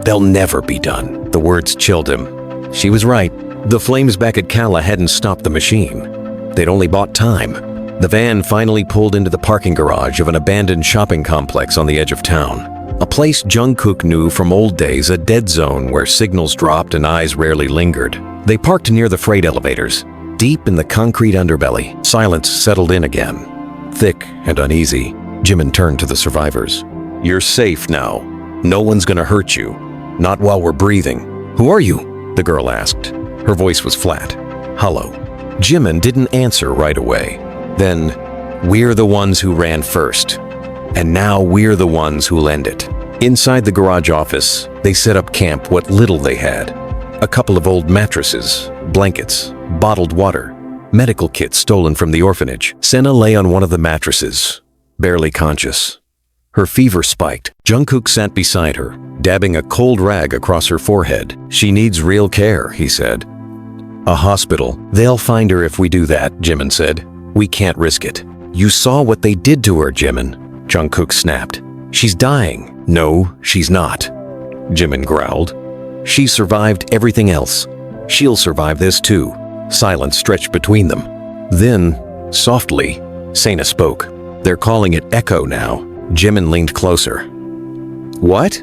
"They'll never be done." The words chilled him. She was right. The flames back at Kala hadn't stopped the machine. They'd only bought time. The van finally pulled into the parking garage of an abandoned shopping complex on the edge of town. A place Jungkook knew from old days, a dead zone where signals dropped and eyes rarely lingered. They parked near the freight elevators, deep in the concrete underbelly. Silence settled in again, thick and uneasy. Jimin turned to the survivors. "You're safe now. No one's gonna hurt you. Not while we're breathing." "Who are you?" the girl asked. Her voice was flat, hollow. Jimin didn't answer right away. Then, "We're the ones who ran first. And now we're the ones who'll end it." Inside the garage office, they set up camp what little they had. A couple of old mattresses, blankets, bottled water, medical kits stolen from the orphanage. Senna lay on one of the mattresses, barely conscious. Her fever spiked. Jungkook sat beside her, dabbing a cold rag across her forehead. "She needs real care," he said. "A hospital. They'll find her if we do that," Jimin said. "We can't risk it." "You saw what they did to her, Jimin," Jungkook snapped. "She's dying." "No, she's not," Jimin growled. "She survived everything else. She'll survive this too." Silence stretched between them. Then, softly, Sena spoke. "They're calling it Echo now." Jimin leaned closer. "What?"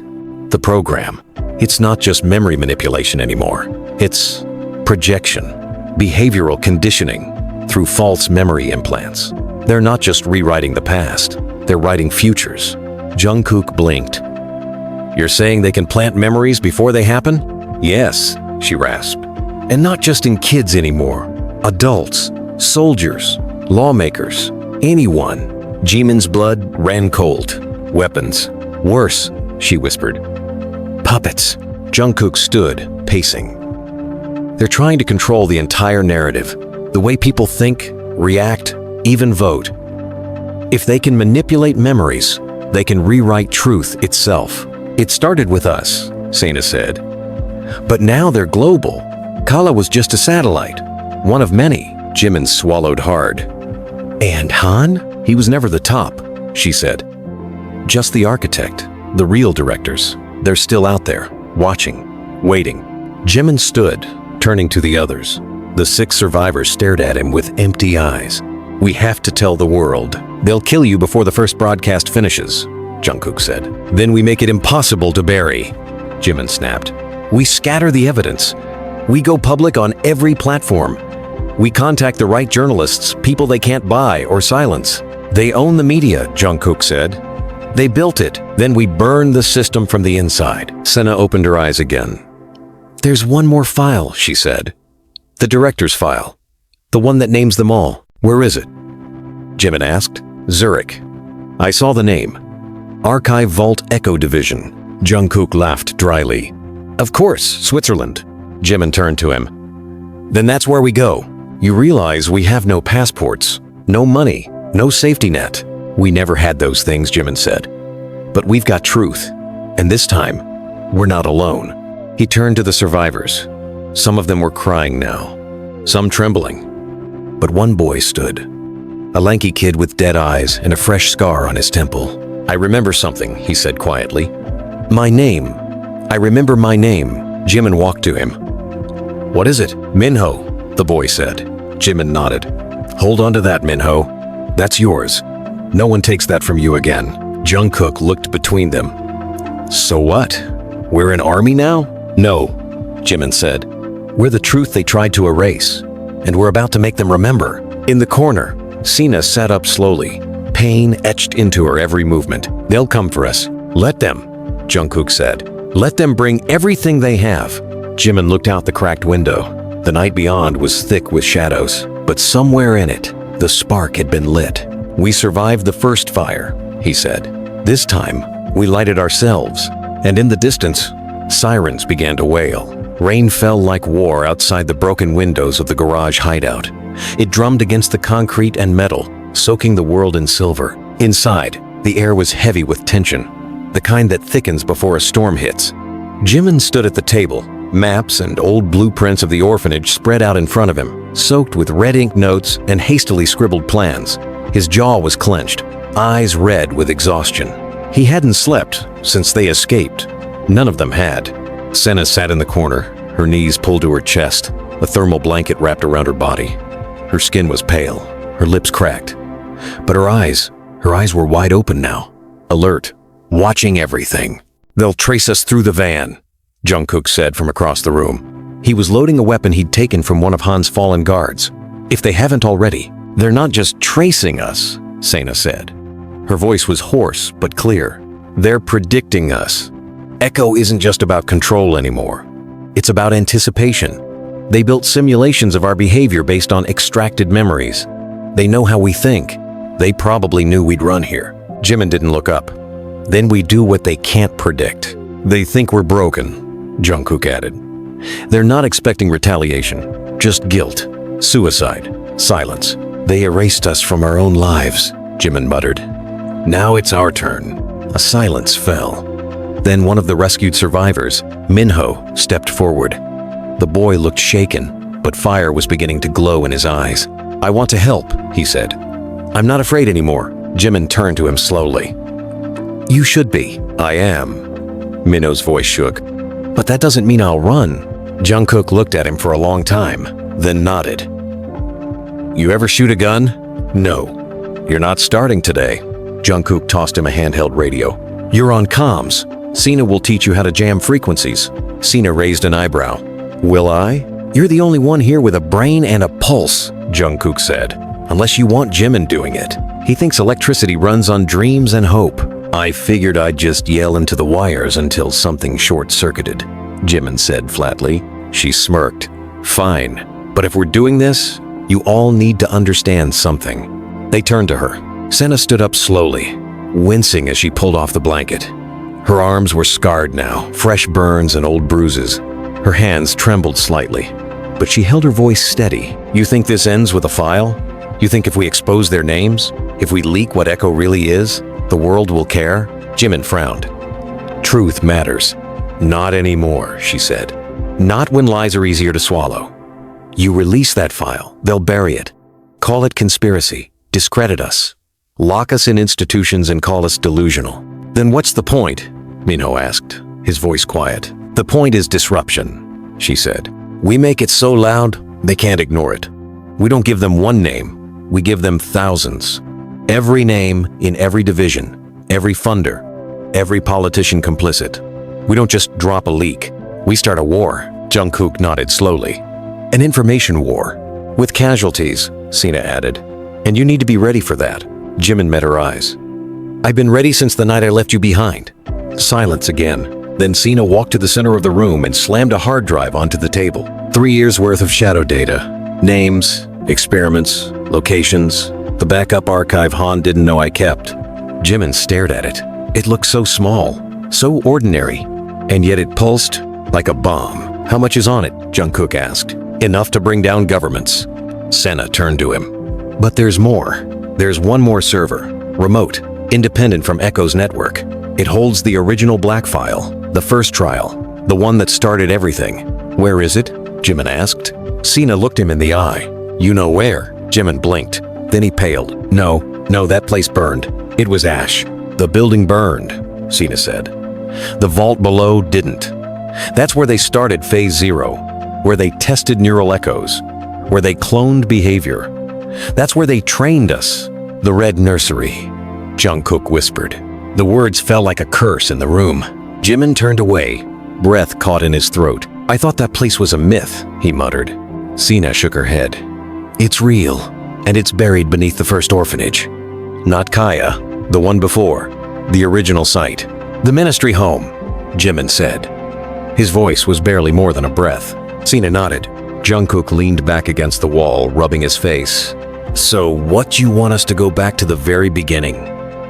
"The program. It's not just memory manipulation anymore. It's projection, behavioral conditioning through false memory implants. They're not just rewriting the past, they're writing futures. Jungkook blinked. You're saying they can plant memories before they happen? Yes, she rasped. And not just in kids anymore. Adults, soldiers, lawmakers, anyone. Jimin's blood ran cold. Weapons. Worse, she whispered. Puppets. Jungkook stood, pacing. They're trying to control the entire narrative, the way people think, react, even vote. If they can manipulate memories, they can rewrite truth itself. It started with us, Sana said. But now they're global. Kala was just a satellite, one of many. Jimin swallowed hard. And Han? He was never the top, she said. Just the architect, the real directors. They're still out there, watching, waiting. Jimin stood, turning to the others. The 6 survivors stared at him with empty eyes. We have to tell the world. They'll kill you before the first broadcast finishes, Jungkook said. Then we make it impossible to bury, Jimin snapped. We scatter the evidence. We go public on every platform. We contact the right journalists, people they can't buy or silence. They own the media, Jungkook said. They built it. Then we burn the system from the inside. Sena opened her eyes again. There's one more file, she said. The director's file. The one that names them all. Where is it? Jimin asked. Zurich. I saw the name. Archive Vault Echo Division. Jungkook laughed dryly. Of course, Switzerland. Jimin turned to him. Then that's where we go. You realize we have no passports, no money, no safety net. We never had those things, Jimin said. But we've got truth. And this time, we're not alone. He turned to the survivors. Some of them were crying now, some trembling. But one boy stood. A lanky kid with dead eyes and a fresh scar on his temple. I remember something, he said quietly. My name. I remember my name. Jimin walked to him. What is it? Minho, the boy said. Jimin nodded. Hold on to that, Minho. That's yours. No one takes that from you again. Jungkook looked between them. So what? We're an army now? No, Jimin said. We're the truth they tried to erase, and we're about to make them remember. In the corner, Sina sat up slowly, pain etched into her every movement. They'll come for us. Let them, Jungkook said. Let them bring everything they have. Jimin looked out the cracked window. The night beyond was thick with shadows, but somewhere in it, the spark had been lit. We survived the first fire, he said. This time, we lighted ourselves, and in the distance, sirens began to wail. Rain fell like war outside the broken windows of the garage hideout. It drummed against the concrete and metal, soaking the world in silver. Inside, the air was heavy with tension, the kind that thickens before a storm hits. Jimin stood at the table, maps and old blueprints of the orphanage spread out in front of him, soaked with red ink notes and hastily scribbled plans. His jaw was clenched, eyes red with exhaustion. He hadn't slept since they escaped. None of them had. Senna sat in the corner, her knees pulled to her chest, a thermal blanket wrapped around her body. Her skin was pale, her lips cracked. But her eyes were wide open now, alert, watching everything. They'll trace us through the van, Jungkook said from across the room. He was loading a weapon he'd taken from one of Han's fallen guards. If they haven't already, they're not just tracing us, Sana said. Her voice was hoarse but clear. They're predicting us. Echo isn't just about control anymore. It's about anticipation. They built simulations of our behavior based on extracted memories. They know how we think. They probably knew we'd run here. Jimin didn't look up. Then we do what they can't predict. They think we're broken, Jungkook added. They're not expecting retaliation, just guilt, suicide, silence. They erased us from our own lives, Jimin muttered. Now it's our turn. A silence fell. Then one of the rescued survivors, Minho, stepped forward. The boy looked shaken, but fire was beginning to glow in his eyes. I want to help, he said. I'm not afraid anymore. Jimin turned to him slowly. You should be. I am. Minho's voice shook. But that doesn't mean I'll run. Jungkook looked at him for a long time, then nodded. You ever shoot a gun? No. You're not starting today. Jungkook tossed him a handheld radio. You're on comms. Sina will teach you how to jam frequencies. Sina raised an eyebrow. Will I? You're the only one here with a brain and a pulse, Jungkook said. Unless you want Jimin doing it. He thinks electricity runs on dreams and hope. I figured I'd just yell into the wires until something short-circuited, Jimin said flatly. She smirked. Fine, but if we're doing this, you all need to understand something. They turned to her. Senna stood up slowly, wincing as she pulled off the blanket. Her arms were scarred now, fresh burns and old bruises. Her hands trembled slightly, but she held her voice steady. You think this ends with a file? You think if we expose their names, if we leak what Echo really is, the world will care? Jimin frowned. Truth matters. Not anymore, she said. Not when lies are easier to swallow. You release that file, they'll bury it. Call it conspiracy, discredit us. Lock us in institutions and call us delusional. Then what's the point? Minho asked, his voice quiet. The point is disruption, she said. We make it so loud, they can't ignore it. We don't give them one name, we give them thousands. Every name in every division, every funder, every politician complicit. We don't just drop a leak, we start a war. Jungkook nodded slowly. An information war, with casualties, Sina added. And you need to be ready for that. Jimin met her eyes. I've been ready since the night I left you behind. Silence again. Then Sina walked to the center of the room and slammed a hard drive onto the table. 3 years worth of shadow data. Names, experiments, locations. The backup archive Han didn't know I kept. Jimin stared at it. It looked so small, so ordinary, and yet it pulsed like a bomb. How much is on it? Jungkook asked. Enough to bring down governments. Senna turned to him. But there's more. There's one more server, remote, independent from Echo's network. It holds the original black file, the first trial, the one that started everything. Where is it? Jimin asked. Sina looked him in the eye. You know where? Jimin blinked. Then he paled. No, that place burned. It was ash. The building burned, Sina said. The vault below didn't. That's where they started Phase 0, where they tested neural echoes, where they cloned behavior. That's where they trained us. The Red Nursery, Jungkook whispered. The words fell like a curse in the room. Jimin turned away, breath caught in his throat. I thought that place was a myth, he muttered. Sina shook her head. It's real, and it's buried beneath the first orphanage. Not Kaya, the one before, the original site. The ministry home, Jimin said. His voice was barely more than a breath. Sina nodded. Jungkook leaned back against the wall, rubbing his face. So what you want us to go back to the very beginning?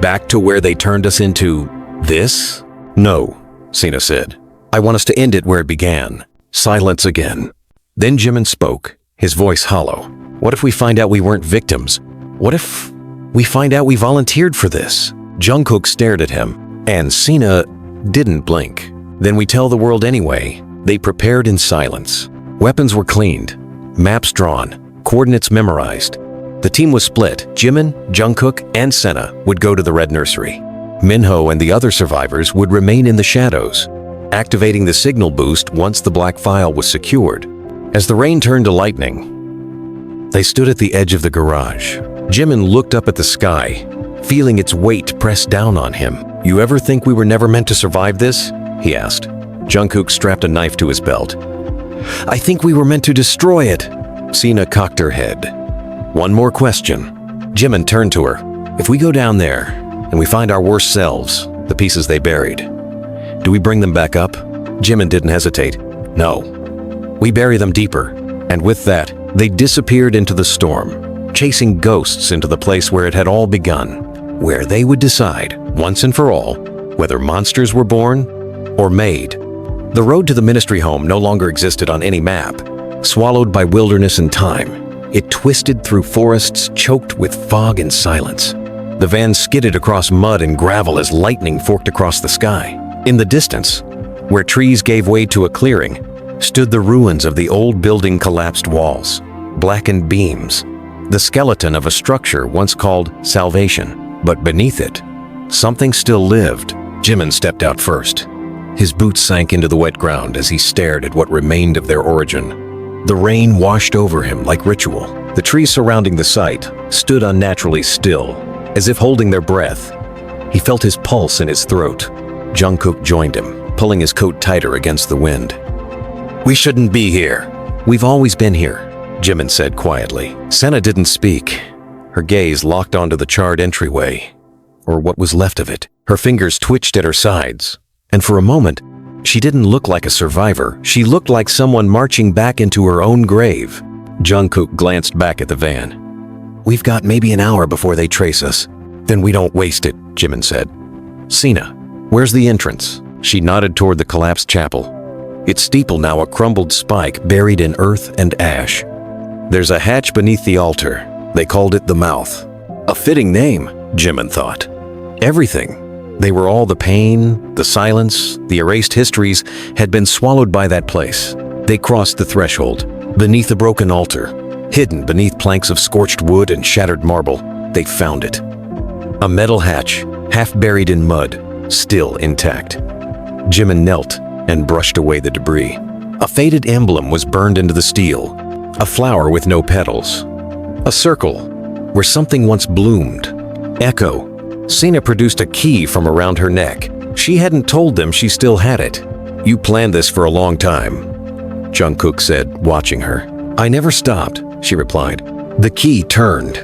Back to where they turned us into this? No, Sina said. I want us to end it where it began. Silence again. Then Jimin spoke, his voice hollow. What if we find out we weren't victims? What if we find out we volunteered for this? Jungkook stared at him, and Sina didn't blink. Then we tell the world anyway. They prepared in silence. Weapons were cleaned, maps drawn, coordinates memorized. The team was split. Jimin, Jungkook, and Senna would go to the Red Nursery. Minho and the other survivors would remain in the shadows, activating the signal boost once the black file was secured. As the rain turned to lightning, they stood at the edge of the garage. Jimin looked up at the sky, feeling its weight press down on him. You ever think we were never meant to survive this? He asked. Jungkook strapped a knife to his belt. I think we were meant to destroy it. Sina cocked her head. One more question. Jimin turned to her. If we go down there and we find our worst selves, the pieces they buried, do we bring them back up? Jimin didn't hesitate. No. We bury them deeper. And with that, they disappeared into the storm, chasing ghosts into the place where it had all begun, where they would decide, once and for all, whether monsters were born or made. The road to the ministry home no longer existed on any map. Swallowed by wilderness and time, it twisted through forests choked with fog and silence. The van skidded across mud and gravel as lightning forked across the sky. In the distance, where trees gave way to a clearing, stood the ruins of the old building collapsed walls, blackened beams, the skeleton of a structure once called Salvation. But beneath it, something still lived. Jimin stepped out first. His boots sank into the wet ground as he stared at what remained of their origin. The rain washed over him like ritual. The trees surrounding the site stood unnaturally still, as if holding their breath. He felt his pulse in his throat. Jungkook joined him, pulling his coat tighter against the wind. We shouldn't be here. We've always been here, Jimin said quietly. Senna didn't speak. her gaze locked onto the charred entryway, or what was left of it. Her fingers twitched at her sides, and for a moment, she didn't look like a survivor. She looked like someone marching back into her own grave. Jungkook glanced back at the van. "We've got maybe an hour before they trace us. Then we don't waste it," Jimin said. "Sina, where's the entrance?" She nodded toward the collapsed chapel. Its steeple now a crumbled spike buried in earth and ash. "There's a hatch beneath the altar. They called it the Mouth." A fitting name, Jimin thought. Everything. They were all the pain, the silence, the erased histories had been swallowed by that place. They crossed the threshold. Beneath the broken altar, hidden beneath planks of scorched wood and shattered marble, they found it. A metal hatch, half buried in mud, still intact. Jimin knelt and brushed away the debris. A faded emblem was burned into the steel, a flower with no petals. A circle, where something once bloomed. Echo. Sina produced a key from around her neck. She hadn't told them she still had it. "You planned this for a long time," Jungkook said, watching her. "I never stopped," she replied. The key turned.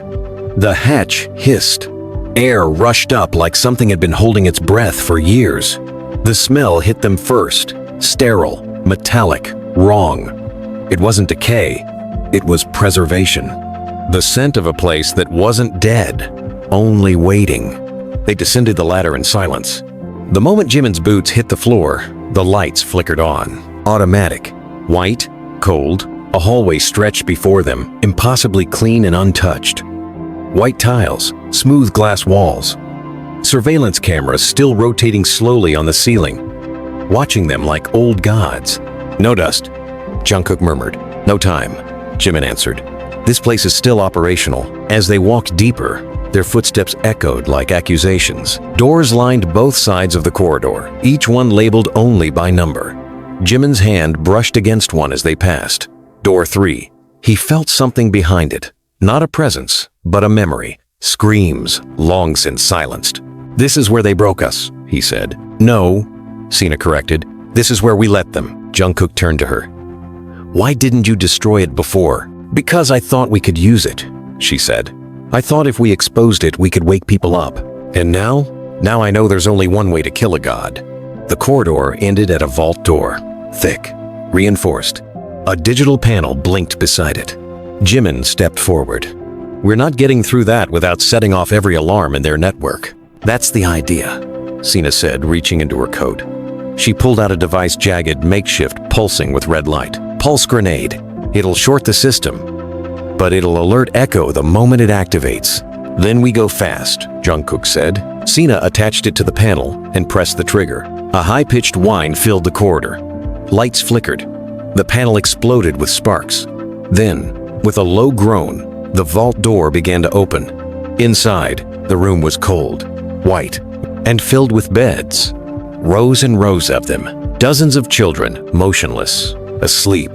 The hatch hissed. Air rushed up like something had been holding its breath for years. The smell hit them first. Sterile, metallic, wrong. It wasn't decay. It was preservation. The scent of a place that wasn't dead, only waiting. They descended the ladder in silence. The moment Jimin's boots hit the floor, the lights flickered on. Automatic. White, cold, a hallway stretched before them, impossibly clean and untouched. White tiles, smooth glass walls. Surveillance cameras still rotating slowly on the ceiling, watching them like old gods. "No dust," Jungkook murmured. "No time," Jimin answered. "This place is still operational." As they walked deeper, their footsteps echoed like accusations. Doors lined both sides of the corridor, each one labeled only by number. Jimin's hand brushed against one as they passed. Door 3. He felt something behind it. Not a presence, but a memory. Screams, long since silenced. "This is where they broke us," he said. "No," Sina corrected. "This is where we let them." Jungkook turned to her. "Why didn't you destroy it before?" "Because I thought we could use it," she said. "I thought if we exposed it, we could wake people up. And now? Now I know there's only one way to kill a god." The corridor ended at a vault door. Thick, reinforced. A digital panel blinked beside it. Jimin stepped forward. "We're not getting through that without setting off every alarm in their network." "That's the idea," Sina said, reaching into her coat. She pulled out a device jagged, makeshift, pulsing with red light. "Pulse grenade. It'll short the system, but it'll alert Echo the moment it activates. Then we go fast," Jungkook said. Sina attached it to the panel and pressed the trigger. A high-pitched whine filled the corridor. Lights flickered. The panel exploded with sparks. Then, with a low groan, the vault door began to open. Inside, the room was cold, white, and filled with beds. Rows and rows of them. Dozens of children, motionless, asleep,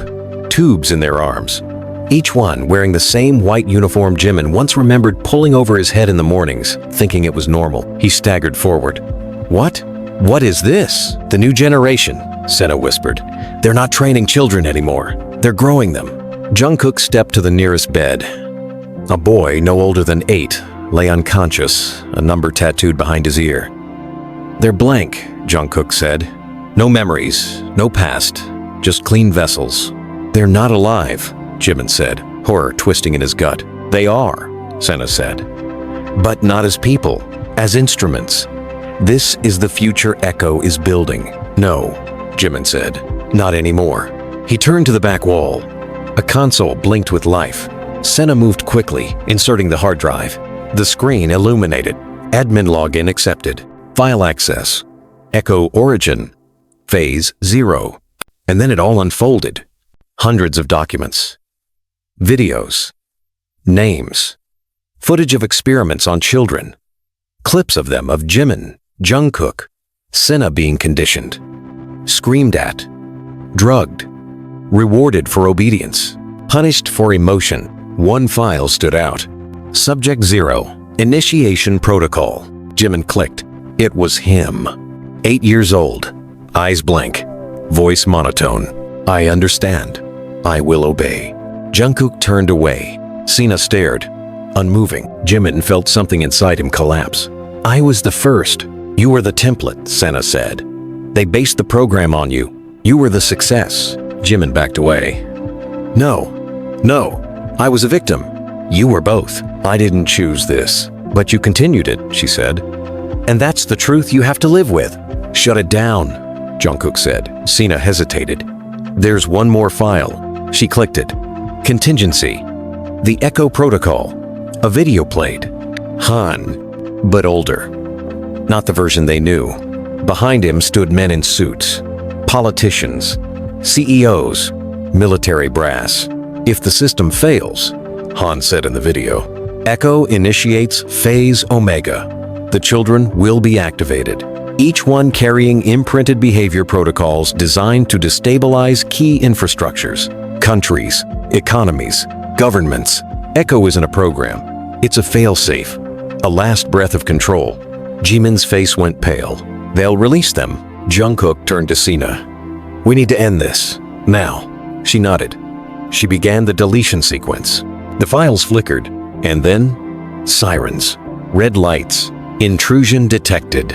tubes in their arms. Each one wearing the same white uniform Jimin once remembered pulling over his head in the mornings, thinking it was normal. He staggered forward. "What? What is this?" "The new generation," Sena whispered. "They're not training children anymore. They're growing them." Jungkook stepped to the nearest bed. A boy no older than 8 lay unconscious, a number tattooed behind his ear. "They're blank," Jungkook said. "No memories, no past, just clean vessels." "They're not alive," Jimin said, horror twisting in his gut. "They are," Sena said. "But not as people, as instruments. This is the future Echo is building." "No," Jimin said. "Not anymore." He turned to the back wall. A console blinked with life. Sena moved quickly, inserting the hard drive. The screen illuminated. Admin login accepted. File access. Echo origin. Phase 0. And then it all unfolded. Hundreds of documents. Videos. Names. Footage of experiments on children. Clips of them of Jimin, Jungkook, Sena being conditioned. Screamed at. Drugged. Rewarded for obedience. Punished for emotion. One file stood out. Subject 0. Initiation protocol. Jimin clicked. It was him. 8 years old. Eyes blank. Voice monotone. "I understand. I will obey." Jungkook turned away. Sena stared. unmoving. Jimin felt something inside him collapse. I was the first. You were the template, Senna said. They based the program on you. You were the success. Jimin backed away. No, I was a victim. You were both. I didn't choose this. But you continued it, she said. And that's the truth you have to live with. Shut it down, Jungkook said. Sina hesitated. There's one more file. She clicked it. Contingency. The Echo Protocol. A video played. Han, but older. Not the version they knew. Behind him stood men in suits. Politicians. CEOs. Military brass. If the system fails, Han said in the video, Echo initiates Phase Omega. The children will be activated, each one carrying imprinted behavior protocols designed to destabilize key infrastructures, countries, economies, governments. Echo isn't a program. It's a failsafe, a last breath of control. Jimin's face went pale. They'll release them. Jungkook turned to Sina. We need to end this. Now. She nodded. She began the deletion sequence. The files flickered, and then sirens, red lights, intrusion detected.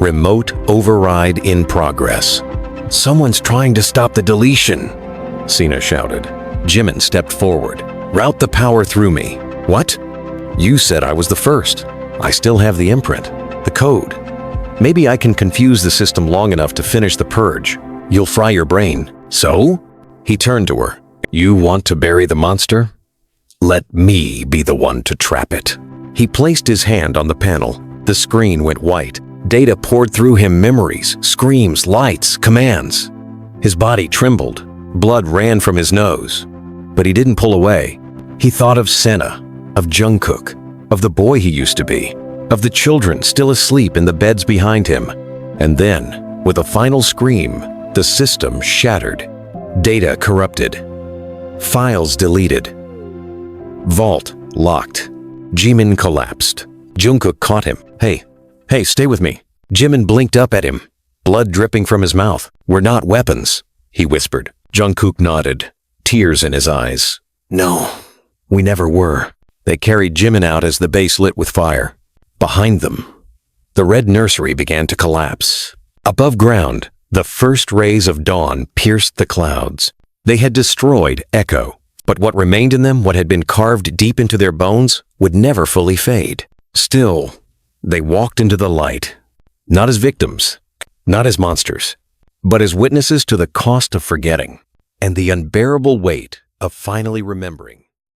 Remote override in progress. Someone's trying to stop the deletion, Sina shouted. Jimin stepped forward. Route the power through me. What? You said I was the first. I still have the imprint, the code. Maybe I can confuse the system long enough to finish the purge. You'll fry your brain. So? He turned to her. You want to bury the monster? Let me be the one to trap it. He placed his hand on the panel. The screen went white. Data poured through him, memories, screams, lights, commands. His body trembled. Blood ran from his nose. But he didn't pull away. He thought of Senna, of Jungkook, of the boy he used to be, of the children still asleep in the beds behind him. And then, with a final scream, the system shattered. Data corrupted. Files deleted. Vault locked. Jimin collapsed. Jungkook caught him. Hey, stay with me. Jimin blinked up at him, blood dripping from his mouth. We're not weapons, he whispered. Jungkook nodded, tears in his eyes. No, we never were. They carried Jimin out as the base lit with fire. Behind them, the red nursery began to collapse. Above ground, the first rays of dawn pierced the clouds. They had destroyed Echo, but what remained in them, what had been carved deep into their bones, would never fully fade. Still, they walked into the light, not as victims, not as monsters, but as witnesses to the cost of forgetting and the unbearable weight of finally remembering.